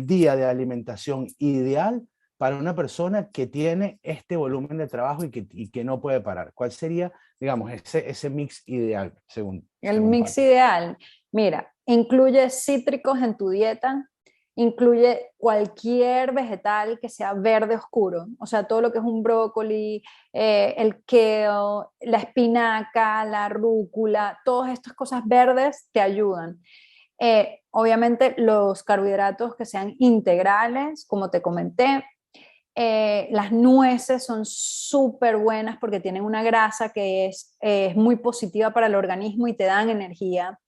día de alimentación ideal para una persona que tiene este volumen de trabajo y que no puede parar? ¿Cuál sería, digamos, ese mix ideal, El según mix Patti? ideal, mira, incluye cítricos en tu dieta, incluye cualquier vegetal que sea verde oscuro, o sea, todo lo que es un brócoli, el kale, la espinaca, la rúcula, todas estas cosas verdes te ayudan. Obviamente los carbohidratos que sean integrales, como te comenté, las nueces son súper buenas porque tienen una grasa que es muy positiva para el organismo y te dan energía.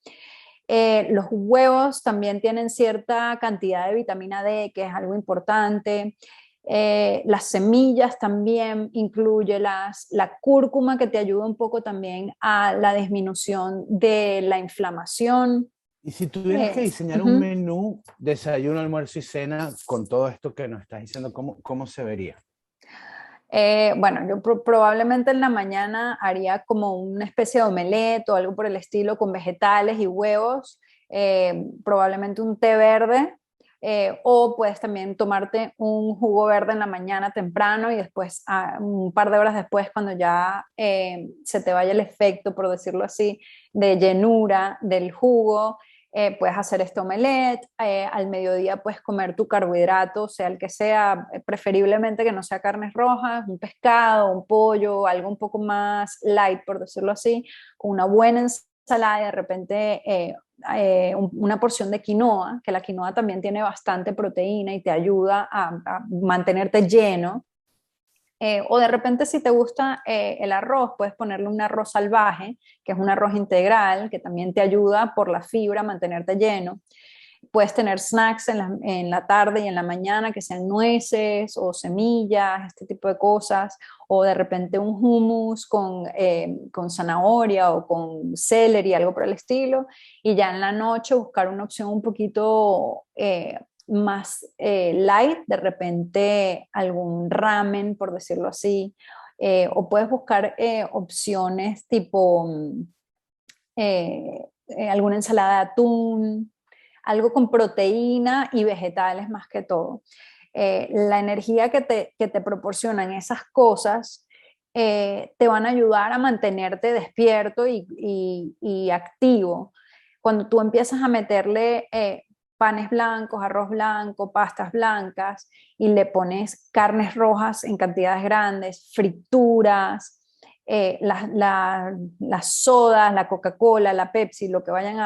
Los huevos también tienen cierta cantidad de vitamina D, que es algo importante. Las semillas también incluye la cúrcuma que te ayuda un poco también a la disminución de la inflamación. Y si tuvieras que diseñar un Uh-huh. menú, desayuno, almuerzo y cena, con todo esto que nos estás diciendo, cómo se vería? Bueno, yo probablemente en la mañana haría como una especie de omelette o algo por el estilo con vegetales y huevos, probablemente un té verde, o puedes también tomarte un jugo verde en la mañana temprano y después, un par de horas después, cuando ya se te vaya el efecto, por decirlo así, de llenura del jugo, puedes hacer este omelette, al mediodía puedes comer tu carbohidrato, sea el que sea, preferiblemente que no sea carnes rojas, un pescado, un pollo, algo un poco más light, por decirlo así, con una buena ensalada y de repente una porción de quinoa, que la quinoa también tiene bastante proteína y te ayuda a mantenerte lleno. O de repente si te gusta el arroz, puedes ponerle un arroz salvaje, que es un arroz integral, que también te ayuda por la fibra a mantenerte lleno. Puedes tener snacks en la tarde y en la mañana, que sean nueces o semillas, este tipo de cosas, o de repente un hummus con zanahoria o con celery, algo por el estilo, y ya en la noche buscar una opción un poquito más light, de repente algún ramen, por decirlo así, o puedes buscar opciones tipo alguna ensalada de atún, algo con proteína y vegetales más que todo. La energía que te proporcionan esas cosas te van a ayudar a mantenerte despierto y activo. Cuando tú empiezas a meterle panes blancos, arroz blanco, pastas blancas y le pones carnes rojas en cantidades grandes, frituras, las sodas, la Coca-Cola, la Pepsi, lo que vayan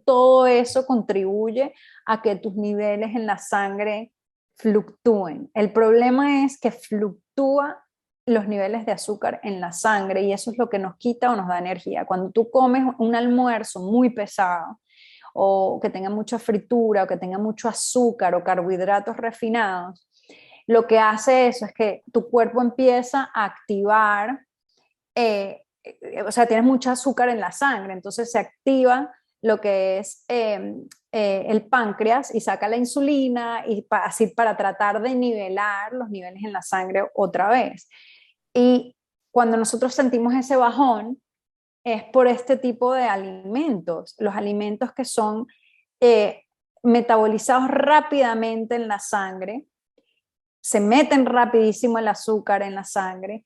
todo eso contribuye a que tus niveles en la sangre fluctúen. El problema es que fluctúa los niveles de azúcar en la sangre y eso es lo que nos quita o nos da energía. Cuando tú comes un almuerzo muy pesado o que tenga mucha fritura o que tenga mucho azúcar o carbohidratos refinados, lo que hace eso es que tu cuerpo empieza a activar, o sea, tienes mucho azúcar en la sangre, entonces se activa lo que es el páncreas y saca la insulina y así para tratar de nivelar los niveles en la sangre otra vez. Y cuando nosotros sentimos ese bajón, es por este tipo de alimentos, los alimentos que son eh, metabolizados rápidamente en la sangre, se meten rapidísimo el azúcar en la sangre,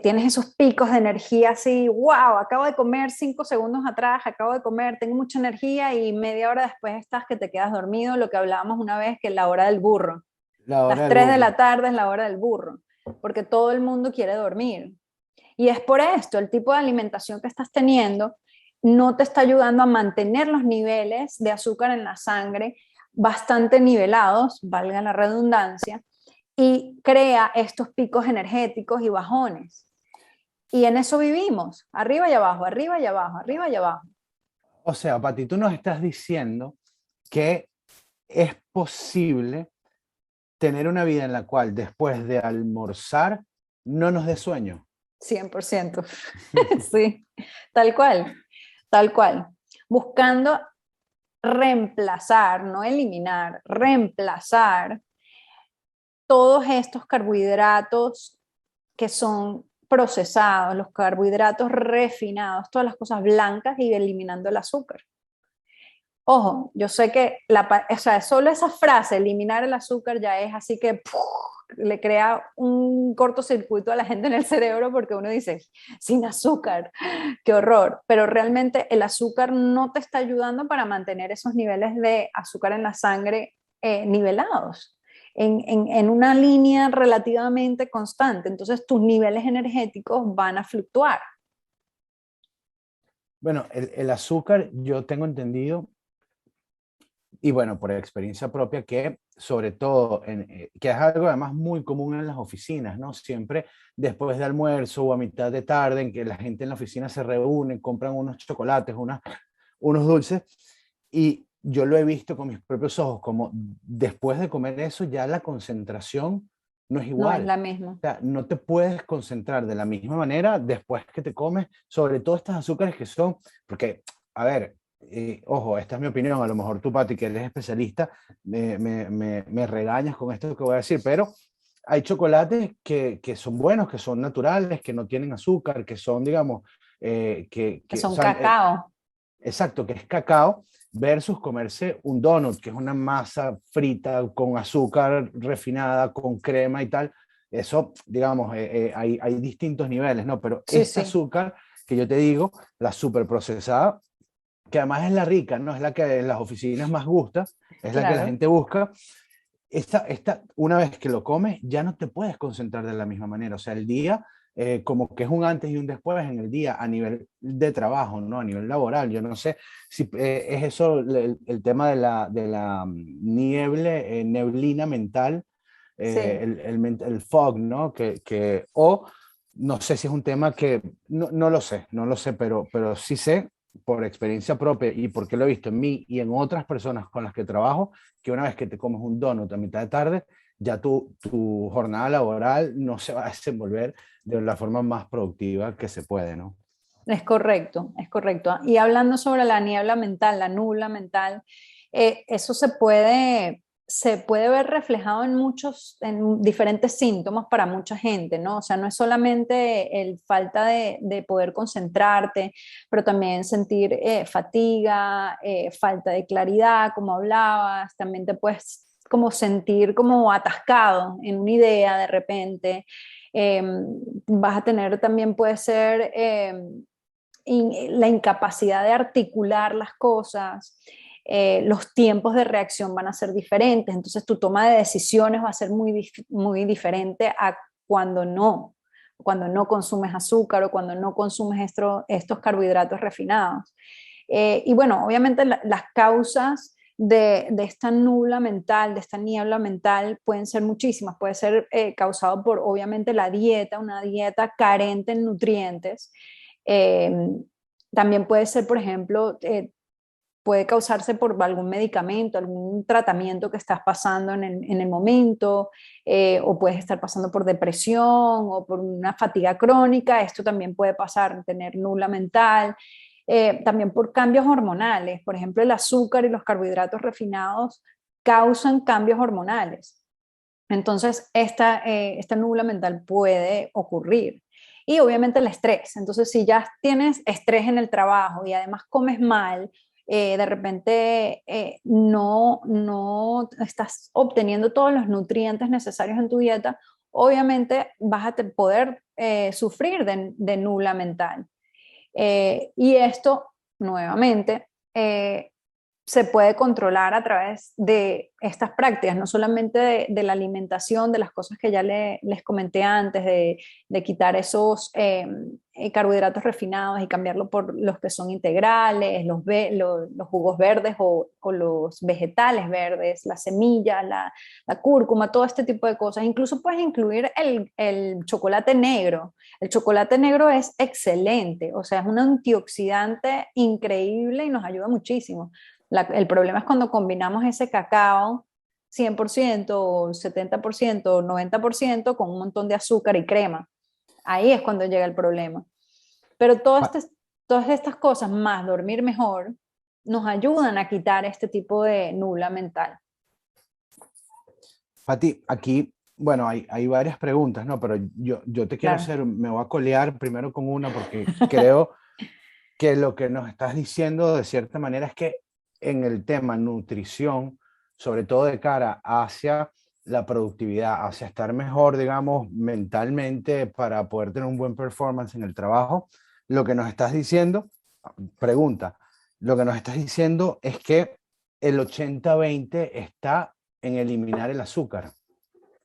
tienes esos picos de energía así, wow, acabo de comer 5 segundos atrás, acabo de comer, tengo mucha energía y media hora después estás que te quedas dormido, lo que hablábamos una vez que es la hora del burro. La hora Las del 3 de burro. la tarde es la hora del burro, porque todo el mundo quiere dormir. Y es por esto, el tipo de alimentación que estás teniendo no te está ayudando a mantener los niveles de azúcar en la sangre bastante nivelados, valga la redundancia, y crea estos picos energéticos y bajones. Y en eso vivimos, arriba y abajo, arriba y abajo, arriba y abajo. O sea, Pati, tú nos estás diciendo que es posible tener una vida en la cual después de almorzar no nos dé sueño. 100%. Sí, tal cual, tal cual. Buscando reemplazar, no eliminar, reemplazar todos estos carbohidratos que son procesados, los carbohidratos refinados, todas las cosas blancas y eliminando el azúcar. Ojo, yo sé que o sea, solo esa frase, eliminar el azúcar, ya es así que le crea un cortocircuito a la gente en el cerebro porque uno dice, sin azúcar, qué horror. Pero realmente el azúcar no te está ayudando para mantener esos niveles de azúcar en la sangre nivelados, en una línea relativamente constante. Entonces tus niveles energéticos van a fluctuar. Bueno, el azúcar yo tengo entendido, y bueno, por experiencia propia, que sobre todo, que es algo además muy común en las oficinas, ¿no? Siempre después de almuerzo o a mitad de tarde, en que la gente en la oficina se reúne, compran unos chocolates, unos dulces, y yo lo he visto con mis propios ojos, como después de comer eso ya la concentración no es No es igual. la misma. O sea, no te puedes concentrar de la misma manera después que te comes, sobre todo estos azúcares que son, porque, a ver, ojo, esta es mi opinión, a lo mejor tú, Pati, que eres especialista, me regañas con esto que voy a decir, pero hay chocolates que son buenos, que son naturales, que no tienen azúcar, que son, digamos, Que o son sea, cacao. exacto, que es cacao, versus comerse un donut, que es una masa frita con azúcar refinada, con crema y tal. Eso, digamos, hay distintos niveles, ¿no? Pero Sí, este sí, azúcar que yo te digo, la superprocesada, que además es la rica, ¿no? Es la que en las oficinas más gusta, es la que la claro. gente busca. Una vez que lo comes, ya no te puedes concentrar de la misma manera. O sea, el día, como que es un antes y un después en el día a nivel de trabajo, ¿no? A nivel laboral. Yo no sé si es eso el tema de la neblina mental, Sí. el fog, ¿no? O no sé si es un tema que, no lo sé, no lo sé, pero sí sé por experiencia propia y porque lo he visto en mí y en otras personas con las que trabajo, que una vez que te comes un donut a mitad de tarde, ya tu jornada laboral no se va a desenvolver de la forma más productiva que se puede, ¿no? Es correcto, es correcto. Y hablando sobre la niebla mental, la nubla mental, eso se puede ver reflejado en diferentes síntomas para mucha gente, ¿no? O sea, no es solamente el falta de poder concentrarte, pero también sentir fatiga, falta de claridad, como hablabas, también te puedes como sentir como atascado en una idea de repente. Eh, Vas a tener también puede ser la incapacidad de articular las cosas, los tiempos de reacción van a ser diferentes, entonces tu toma de decisiones va a ser muy diferente a cuando no consumes azúcar o cuando no consumes estos carbohidratos refinados. Y bueno, obviamente las causas de esta nubla mental, de esta niebla mental, pueden ser muchísimas. Puede ser causado por, obviamente, la dieta, una dieta carente en nutrientes. Eh, También puede ser, por ejemplo, puede causarse por algún medicamento, algún tratamiento que estás pasando en el momento, o puedes estar pasando por depresión o por una fatiga crónica. Esto también puede pasar, tener nubla mental. También por cambios hormonales. Por ejemplo, el azúcar y los carbohidratos refinados causan cambios hormonales. Entonces, esta nubla mental puede ocurrir. Y obviamente el estrés. Entonces, si ya tienes estrés en el trabajo y además comes mal, de repente no estás obteniendo todos los nutrientes necesarios en tu dieta, obviamente vas a poder sufrir de nubla mental. Y esto, nuevamente, se puede controlar a través de estas prácticas, no solamente de la alimentación, de las cosas que ya les comenté antes, de quitar esos carbohidratos refinados y cambiarlo por los que son integrales, los jugos verdes o los vegetales verdes, las semillas, la cúrcuma, todo este tipo de cosas. Incluso puedes incluir el chocolate negro. El chocolate negro es excelente, o sea, es un antioxidante increíble y nos ayuda muchísimo. El problema es cuando combinamos ese cacao 100%, 70%, 90% con un montón de azúcar y crema. Ahí es cuando llega el problema. Pero todas estas cosas, más dormir mejor, nos ayudan a quitar este tipo de nubla mental. Pati, aquí, bueno, hay varias preguntas, ¿no? Pero yo te quiero Claro. hacer, me voy a colear primero con una porque creo que lo que nos estás diciendo de cierta manera es que en el tema nutrición, sobre todo de cara hacia la productividad, hacia estar mejor, digamos, mentalmente para poder tener un buen performance en el trabajo, lo que nos estás diciendo, pregunta, lo que nos estás diciendo es que el 80-20 está en eliminar el azúcar.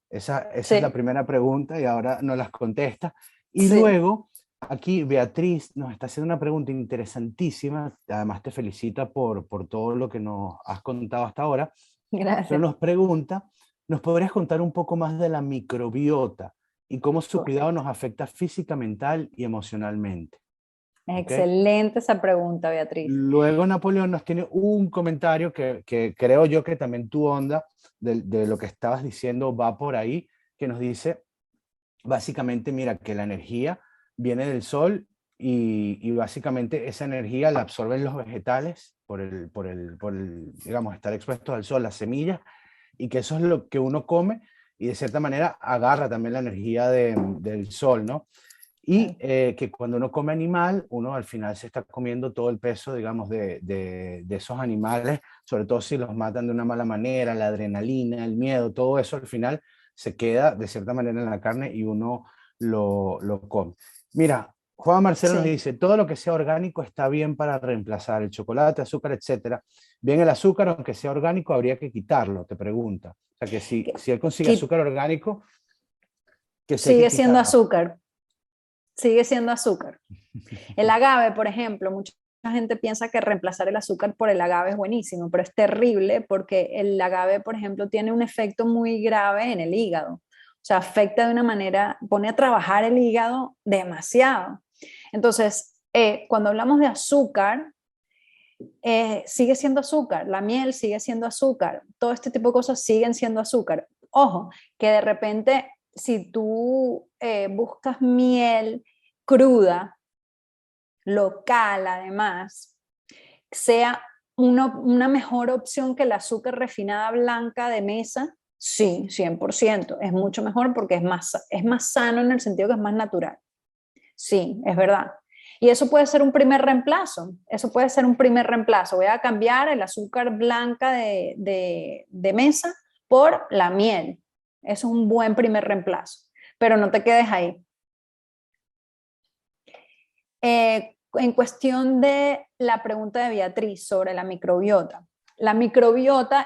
Esa es la Sí, primera pregunta y ahora nos las contesta. Y sí, luego, aquí Beatriz nos está haciendo una pregunta interesantísima. Además, te felicita por todo lo que nos has contado hasta ahora. Pero gracias. nos pregunta, ¿nos podrías contar un poco más de la microbiota y cómo su cuidado nos afecta física, mental y emocionalmente? ¿Ok? Excelente esa pregunta, Beatriz. Luego Napoleón nos tiene un comentario que creo yo que también tu onda de lo que estabas diciendo va por ahí, que nos dice básicamente, mira, que la energía viene del sol y básicamente esa energía la absorben los vegetales digamos, estar expuestos al sol, las semillas, y que eso es lo que uno come y de cierta manera agarra también la energía del sol, ¿no? Y Claro. que cuando uno come animal, uno al final se está comiendo todo el peso, digamos, de esos animales, sobre todo si los matan de una mala manera, la adrenalina, el miedo, todo eso al final se queda de cierta manera en la carne y uno lo come. Mira, Juan Marcelo nos Sí. dice, todo lo que sea orgánico está bien para reemplazar el chocolate, azúcar, etcétera. Bien, el azúcar, aunque sea orgánico, habría que quitarlo, te pregunta. O sea, que si él consigue Que azúcar orgánico, que si hay que sigue siendo quitarlo. azúcar, sigue siendo azúcar. El agave, por ejemplo, mucha gente piensa que reemplazar el azúcar por el agave es buenísimo, pero es terrible porque el agave, por ejemplo, tiene un efecto muy grave en el hígado. O sea, afecta de una manera, pone a trabajar el hígado demasiado. Entonces, cuando hablamos de azúcar, sigue siendo azúcar, la miel sigue siendo azúcar, todo este tipo de cosas siguen siendo azúcar. Ojo, que de repente, si tú buscas miel cruda, local además, sea una mejor opción que el azúcar refinada blanca de mesa, sí, 100%. Es mucho mejor porque es más sano en el sentido que es más natural. Sí, es verdad. Y eso puede ser un primer reemplazo. Eso puede ser un primer reemplazo. Voy a cambiar el azúcar blanca de mesa por la miel. Eso es un buen primer reemplazo. Pero no te quedes ahí. En cuestión de la pregunta de Beatriz sobre la microbiota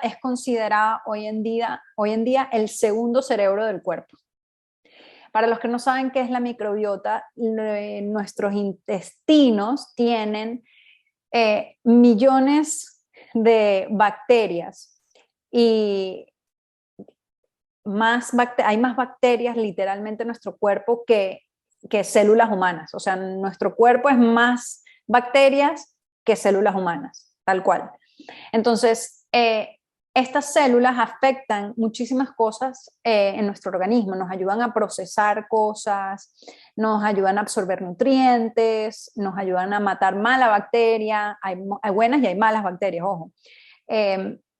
es considerada hoy en día el segundo cerebro del cuerpo. Para los que no saben qué es la microbiota, nuestros intestinos tienen millones, de bacterias y hay más bacterias literalmente en nuestro cuerpo que células humanas. O sea, nuestro cuerpo es más bacterias que células humanas, tal cual. Entonces, estas células afectan muchísimas cosas en nuestro organismo, nos ayudan a procesar cosas, nos ayudan a absorber nutrientes, nos ayudan a matar mala bacteria, hay buenas y hay malas bacterias, ojo.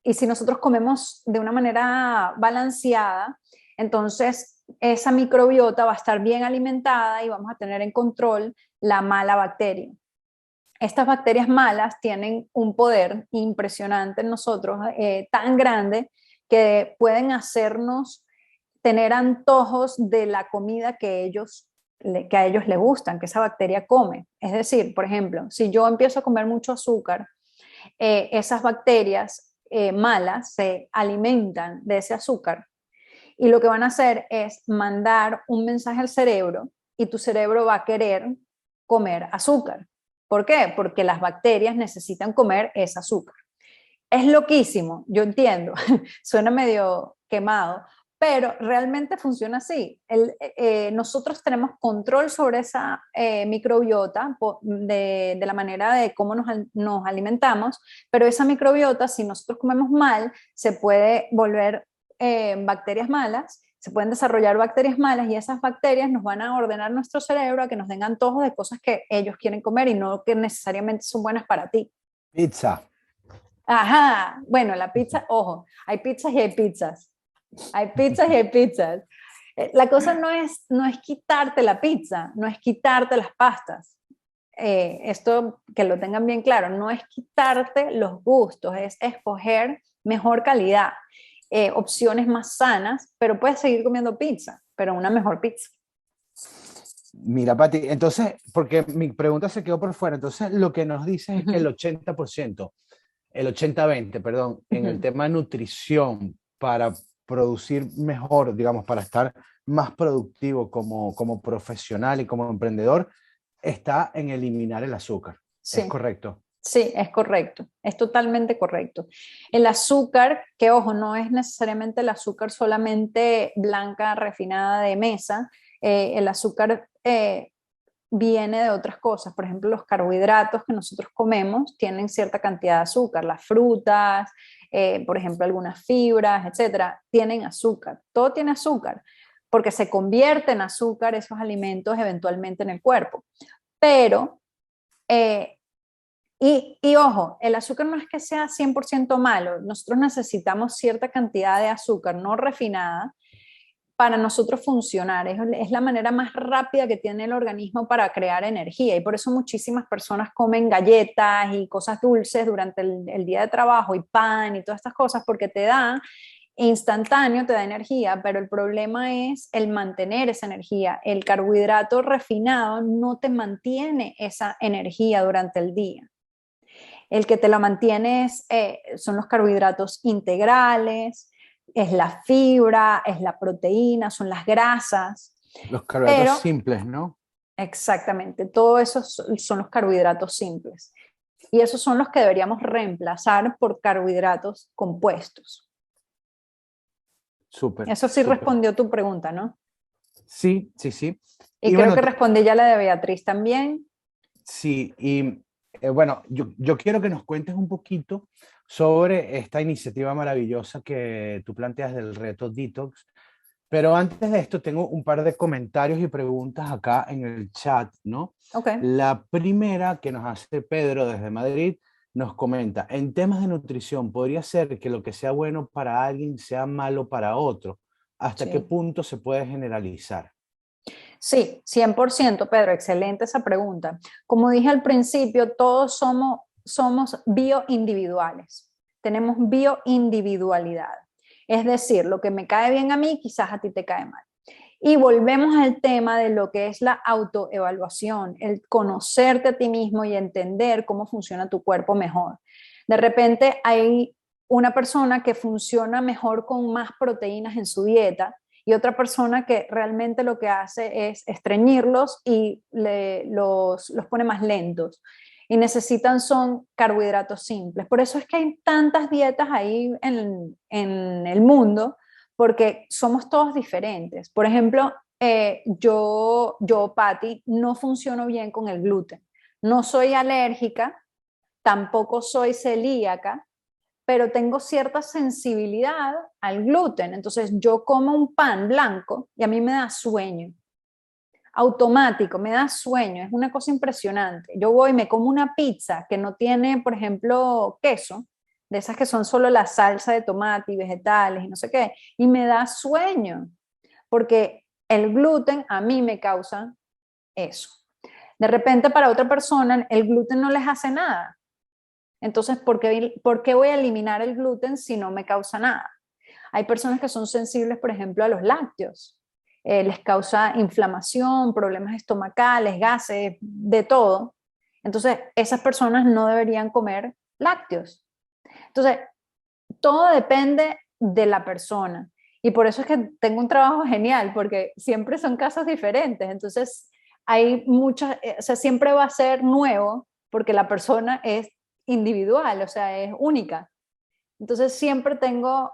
Y si nosotros comemos de una manera balanceada, entonces esa microbiota va a estar bien alimentada y vamos a tener en control la mala bacteria. Estas bacterias malas tienen un poder impresionante en nosotros, tan grande que pueden hacernos tener antojos de la comida que a ellos les gustan, que esa bacteria come. Es decir, por ejemplo, si yo empiezo a comer mucho azúcar, esas bacterias malas se alimentan de ese azúcar y lo que van a hacer es mandar un mensaje al cerebro y tu cerebro va a querer comer azúcar. ¿Por qué? Porque las bacterias necesitan comer ese azúcar. Es loquísimo, yo entiendo, suena medio quemado, pero realmente funciona así. Nosotros tenemos control sobre esa microbiota de la manera de cómo nos alimentamos, pero esa microbiota, si nosotros comemos mal, se puede volver bacterias malas, se pueden desarrollar bacterias malas y esas bacterias nos van a ordenar nuestro cerebro a que nos den antojos de cosas que ellos quieren comer y no que necesariamente son buenas para ti. Pizza. Ajá, bueno, la pizza, ojo, hay pizzas y hay pizzas. Hay pizzas y hay pizzas. La cosa no es quitarte la pizza, no es quitarte las pastas. Esto que lo tengan bien claro, no es quitarte los gustos, es escoger mejor calidad, opciones más sanas, pero puedes seguir comiendo pizza, pero una mejor pizza. Mira, Pati, entonces, porque mi pregunta se quedó por fuera, entonces lo que nos dices es que el 80%, el 80-20, perdón, en el tema de nutrición para producir mejor, digamos, para estar más productivo como profesional y como emprendedor, está en eliminar el azúcar. Sí. ¿Es correcto? Sí, es correcto, es totalmente correcto. El azúcar, que ojo, no es necesariamente el azúcar solamente blanca, refinada de mesa, el azúcar viene de otras cosas. Por ejemplo, los carbohidratos que nosotros comemos tienen cierta cantidad de azúcar. Las frutas, por ejemplo, algunas fibras, etcétera, tienen azúcar. Todo tiene azúcar porque se convierte en azúcar esos alimentos eventualmente en el cuerpo. Pero, y ojo, el azúcar no es que sea 100% malo. Nosotros necesitamos cierta cantidad de azúcar no refinada para nosotros funcionar. Es la manera más rápida que tiene el organismo para crear energía y por eso muchísimas personas comen galletas y cosas dulces durante el día de trabajo y pan y todas estas cosas porque te da instantáneo, te da energía, pero el problema es el mantener esa energía. El carbohidrato refinado no te mantiene esa energía durante el día. El que te la mantiene son los carbohidratos integrales, es la fibra, es la proteína, son las grasas. Los carbohidratos simples, ¿no? Exactamente, todo eso son los carbohidratos simples. Y esos son los que deberíamos reemplazar por carbohidratos compuestos. Súper. Eso sí respondió tu pregunta, ¿no? Sí, sí, sí. Y creo bueno, que respondí ya la de Beatriz también. Sí, y bueno, yo quiero que nos cuentes un poquito sobre esta iniciativa maravillosa que tú planteas del reto Detox. Pero antes de esto, tengo un par de comentarios y preguntas acá en el chat, ¿no? Okay. La primera que nos hace Pedro desde Madrid nos comenta, en temas de nutrición, ¿podría ser que lo que sea bueno para alguien sea malo para otro? ¿Hasta qué punto se puede generalizar? Sí, 100%, Pedro, excelente esa pregunta. Como dije al principio, todos somos bioindividuales, tenemos bioindividualidad. Es decir, lo que me cae bien a mí, quizás a ti te cae mal. Y volvemos al tema de lo que es la autoevaluación, el conocerte a ti mismo y entender cómo funciona tu cuerpo mejor. De repente hay una persona que funciona mejor con más proteínas en su dieta y otra persona que realmente lo que hace es estreñirlos y los pone más lentos. y necesitan son carbohidratos simples. Por eso es que hay tantas dietas ahí en el mundo, porque somos todos diferentes. Por ejemplo, Patti, no funciono bien con el gluten. No soy alérgica, tampoco soy celíaca, pero tengo cierta sensibilidad al gluten. Entonces yo como un pan blanco y a mí me da sueño. Automático, me da sueño, es una cosa impresionante. Yo voy, me como una pizza que no tiene, por ejemplo, queso, de esas que son solo la salsa de tomate y vegetales y no sé qué, y me da sueño, porque el gluten a mí me causa eso. De repente para otra persona el gluten no les hace nada. Entonces, ¿por qué voy a eliminar el gluten si no me causa nada? Hay personas que son sensibles, por ejemplo, a los lácteos. Les causa inflamación, problemas estomacales, gases, de todo. Entonces, esas personas no deberían comer lácteos. Entonces, todo depende de la persona. Y por eso es que tengo un trabajo genial, porque siempre son casos diferentes. Entonces, hay muchas, o sea, siempre va a ser nuevo, porque la persona es individual, o sea, es única. Entonces, siempre tengo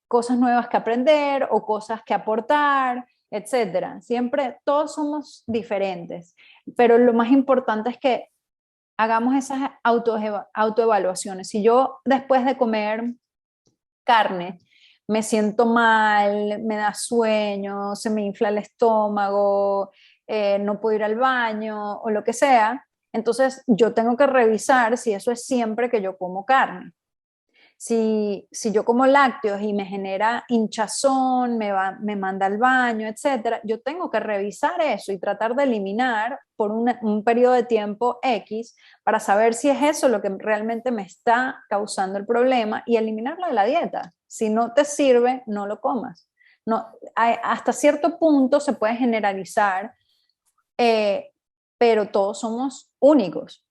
cosas nuevas que aprender o cosas que aportar, etcétera. Siempre todos somos diferentes, pero lo más importante es que hagamos esas autoevaluaciones. Si yo después de comer carne me siento mal, me da sueño, se me infla el estómago, no puedo ir al baño o lo que sea, entonces yo tengo que revisar si eso es siempre que yo como carne. Si yo como lácteos y me genera hinchazón, me manda al baño, etcétera, yo tengo que revisar eso y tratar de eliminar por un periodo de tiempo X para saber si es eso lo que realmente me está causando el problema y eliminarlo de la dieta. Si no te sirve, no lo comas. No, hasta cierto punto se puede generalizar, pero todos somos únicos.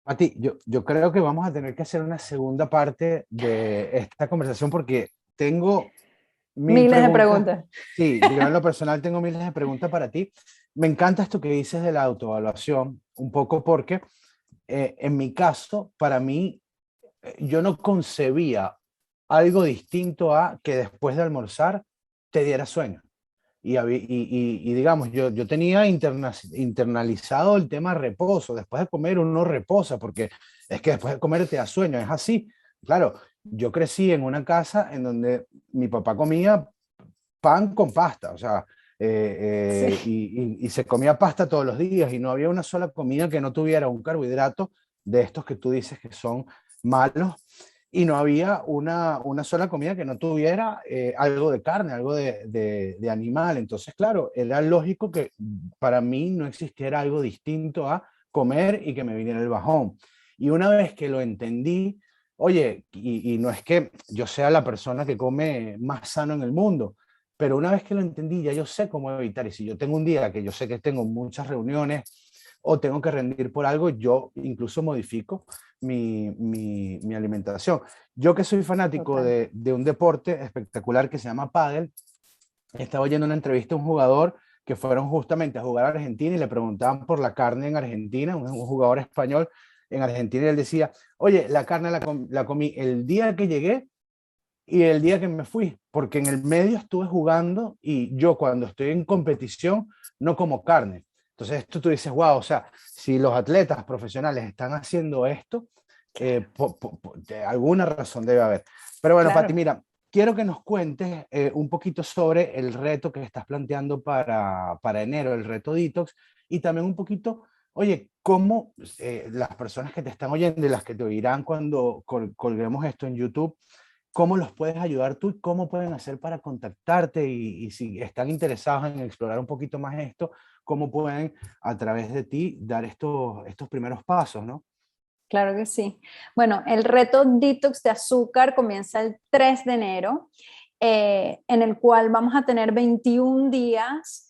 Mati, yo creo que vamos a tener que hacer una segunda parte de esta conversación porque tengo mil Miles de preguntas. preguntas. Sí, yo en lo personal tengo miles de preguntas para ti. Me encanta esto que dices de la autoevaluación, un poco porque en mi caso, para mí, yo no concebía algo distinto a que después de almorzar te diera sueño. Y digamos, yo tenía internalizado el tema reposo. Después de comer uno reposa, porque es que después de comer te da sueño, es así. Claro, yo crecí en una casa en donde mi papá comía pan con pasta, o sea, Sí. y se comía pasta todos los días y no había una sola comida que no tuviera un carbohidrato de estos que tú dices que son malos y no había una sola comida que no tuviera algo de carne, algo de animal. Entonces, claro, era lógico que para mí no existiera algo distinto a comer y que me viniera el bajón. Y una vez que lo entendí, oye, y no es que yo sea la persona que come más sano en el mundo, pero una vez que lo entendí, ya yo sé cómo evitar. Y si yo tengo un día que yo sé que tengo muchas reuniones o tengo que rendir por algo, yo incluso modifico mi alimentación. Yo que soy fanático Total. de un deporte espectacular que se llama pádel, estaba oyendo una entrevista a un jugador que fueron justamente a jugar a Argentina y le preguntaban por la carne en Argentina, un jugador español en Argentina, y él decía, oye, la carne la comí el día que llegué y el día que me fui, porque en el medio estuve jugando y yo cuando estoy en competición no como carne. Entonces esto tú dices, wow, o sea, si los atletas profesionales están haciendo esto, de alguna razón debe haber. Pero bueno, Pati, Claro. mira, quiero que nos cuentes un poquito sobre el reto que estás planteando para enero, el reto Detox, y también un poquito, oye, cómo las personas que te están oyendo y las que te oirán cuando colguemos esto en YouTube, cómo los puedes ayudar tú y cómo pueden hacer para contactarte y si están interesados en explorar un poquito más esto, cómo pueden a través de ti dar estos primeros pasos, ¿no? Claro que sí. Bueno, el reto Detox de azúcar comienza el 3 de enero, en el cual vamos a tener 21 días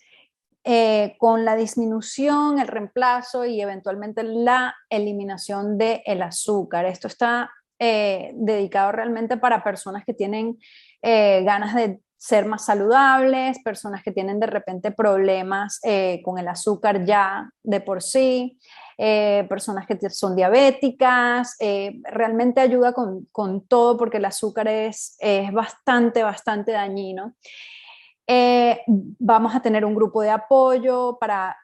con la disminución, el reemplazo y eventualmente la eliminación del azúcar. Esto está dedicado realmente para personas que tienen ganas de ser más saludables, personas que tienen de repente problemas con el azúcar ya de por sí, personas que son diabéticas, realmente ayuda con todo porque el azúcar es bastante, bastante dañino. Vamos a tener un grupo de apoyo para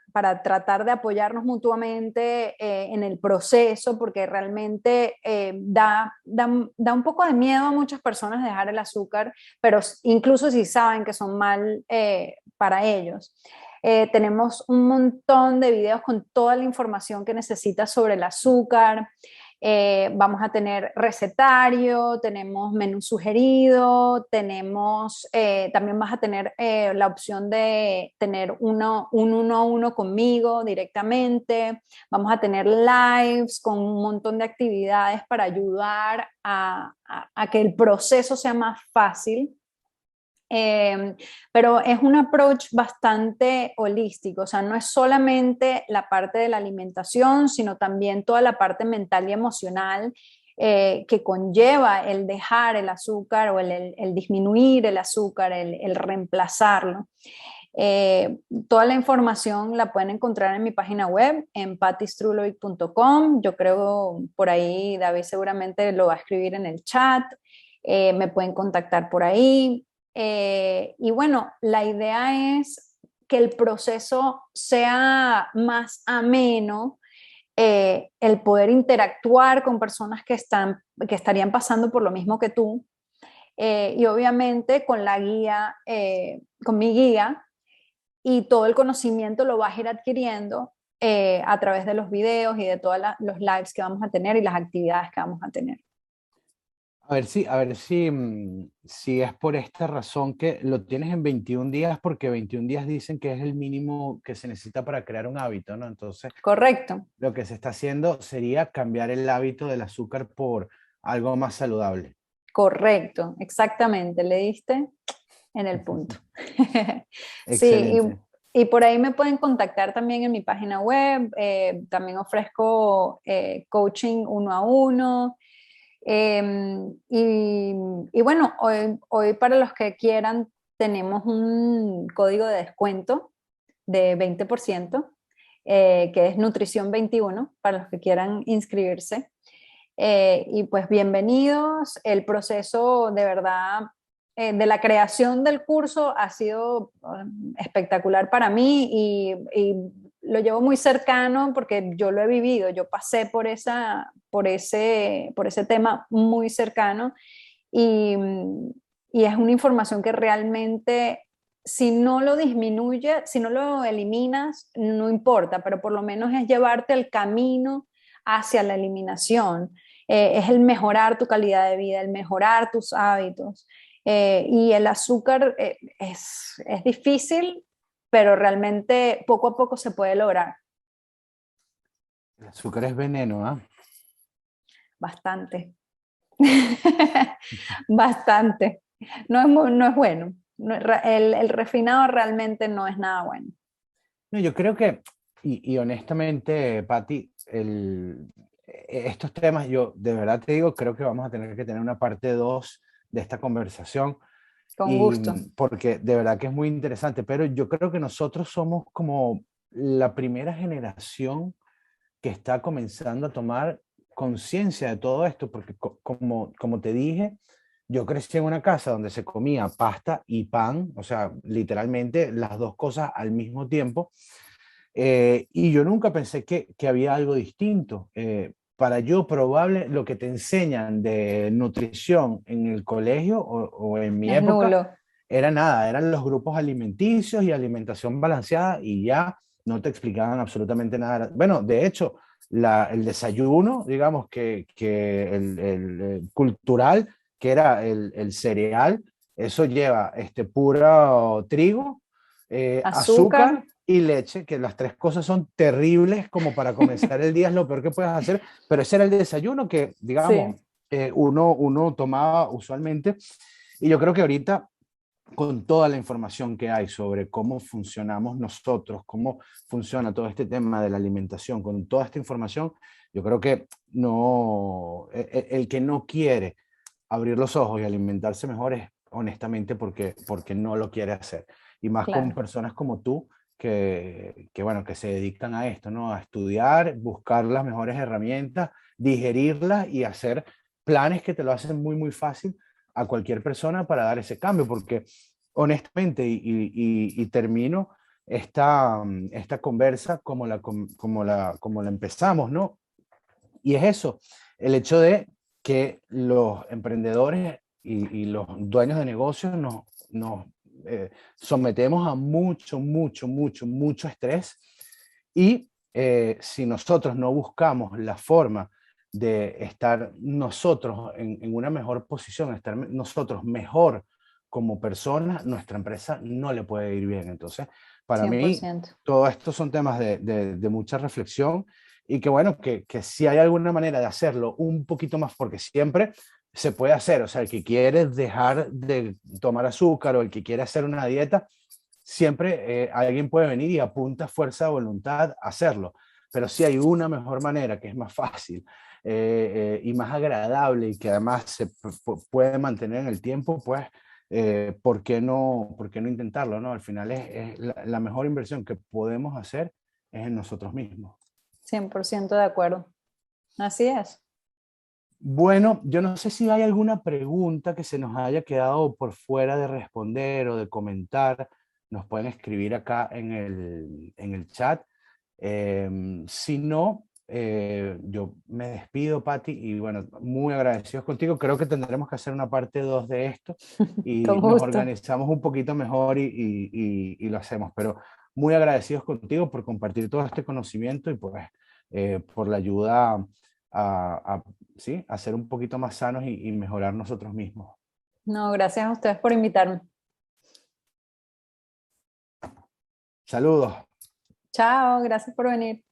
tratar de apoyarnos mutuamente en el proceso, porque realmente da un poco de miedo a muchas personas dejar el azúcar, pero incluso si saben que son mal para ellos. Tenemos un montón de videos con toda la información que necesitas sobre el azúcar. Vamos a tener recetario, tenemos menú sugerido, también vas a tener la opción de tener un uno a uno conmigo directamente. Vamos a tener lives con un montón de actividades para ayudar a que el proceso sea más fácil. Pero es un approach bastante holístico, o sea, no es solamente la parte de la alimentación, sino también toda la parte mental y emocional que conlleva el dejar el azúcar o el disminuir el azúcar, el reemplazarlo. Toda la información la pueden encontrar en mi página web, en patistrulovic.com. Yo creo por ahí, David seguramente lo va a escribir en el chat. Me pueden contactar por ahí. Y bueno, la idea es que el proceso sea más ameno, el poder interactuar con personas que estarían pasando por lo mismo que tú, y obviamente con la guía, con mi guía, y todo el conocimiento lo vas a ir adquiriendo a través de los videos y de todos los lives que vamos a tener y las actividades que vamos a tener. A ver si, si es por esta razón que lo tienes en 21 días, porque 21 días dicen que es el mínimo que se necesita para crear un hábito, ¿no? Entonces, Correcto. lo que se está haciendo sería cambiar el hábito del azúcar por algo más saludable. Correcto, exactamente, le diste en el punto. Sí, Excelente. y por ahí me pueden contactar también en mi página web, también ofrezco coaching uno a uno. Y bueno, hoy para los que quieran tenemos un código de descuento de 20%, que es Nutrición 21, para los que quieran inscribirse. Y pues bienvenidos. El proceso de verdad de la creación del curso ha sido espectacular para mí y lo llevo muy cercano porque yo lo he vivido, yo pasé por ese tema muy cercano y, y es una información que realmente si no lo disminuye, si no lo eliminas, no importa, pero por lo menos es llevarte el camino hacia la eliminación. Es el mejorar tu calidad de vida, el mejorar tus hábitos. Y el azúcar es difícil, pero realmente poco a poco se puede lograr. El azúcar es veneno, ¿ah? Bastante. Bastante. No es bueno. El refinado realmente no es nada bueno. No, yo creo que, y honestamente, Patti, estos temas, yo de verdad te digo, creo que vamos a tener que tener una parte 2 de esta conversación, Con y gusto. porque de verdad que es muy interesante, pero yo creo que nosotros somos como la primera generación que está comenzando a tomar conciencia de todo esto, porque como te dije, yo crecí en una casa donde se comía pasta y pan, o sea, literalmente las dos cosas al mismo tiempo, y yo nunca pensé que había algo distinto. Para yo probable lo que te enseñan de nutrición en el colegio o en mi Es época nulo. era nada, eran los grupos alimenticios y alimentación balanceada y ya no te explicaban absolutamente nada. Bueno, de hecho, el desayuno, digamos que el cultural, que era el cereal, eso lleva puro trigo, azúcar Azúcar. y leche, que las tres cosas son terribles como para comenzar el día, es lo peor que puedes hacer, pero ese era el desayuno que, digamos, Sí, uno tomaba usualmente. Y yo creo que ahorita, con toda la información que hay sobre cómo funcionamos nosotros, cómo funciona todo este tema de la alimentación, con toda esta información, yo creo que no, el que no quiere abrir los ojos y alimentarse mejor es honestamente porque no lo quiere hacer. Y más con claro. personas como tú, bueno, que se dedican a esto, ¿no? A estudiar, buscar las mejores herramientas, digerirlas y hacer planes que te lo hacen muy, muy fácil a cualquier persona para dar ese cambio, porque honestamente, y termino esta conversa como la empezamos, ¿no? Y es eso, el hecho de que los emprendedores y los dueños de negocios nos sometemos a mucho estrés y si nosotros no buscamos la forma de estar nosotros en una mejor posición, estar nosotros mejor como personas, nuestra empresa no le puede ir bien. Entonces, para mí, 100%. todo esto son temas de mucha reflexión y que bueno, que si hay alguna manera de hacerlo un poquito más, porque siempre se puede hacer, o sea, el que quiere dejar de tomar azúcar o el que quiere hacer una dieta, siempre alguien puede venir y apunta fuerza de voluntad a hacerlo. Pero si hay una mejor manera, que es más fácil y más agradable y que además se puede mantener en el tiempo, pues, ¿por qué no intentarlo? ¿No? Al final es la mejor inversión que podemos hacer es en nosotros mismos. 100% de acuerdo. Así es. Bueno, yo no sé si hay alguna pregunta que se nos haya quedado por fuera de responder o de comentar. Nos pueden escribir acá en el chat. Si no, yo me despido, Patti, y bueno, muy agradecidos contigo. Creo que tendremos que hacer una parte 2 de esto y Con nos gusto. organizamos un poquito mejor y lo hacemos. Pero muy agradecidos contigo por compartir todo este conocimiento y pues, por la ayuda a, ¿sí? a ser un poquito más sanos y mejorar nosotros mismos. No, gracias a ustedes por invitarme. Saludos. Chao, gracias por venir.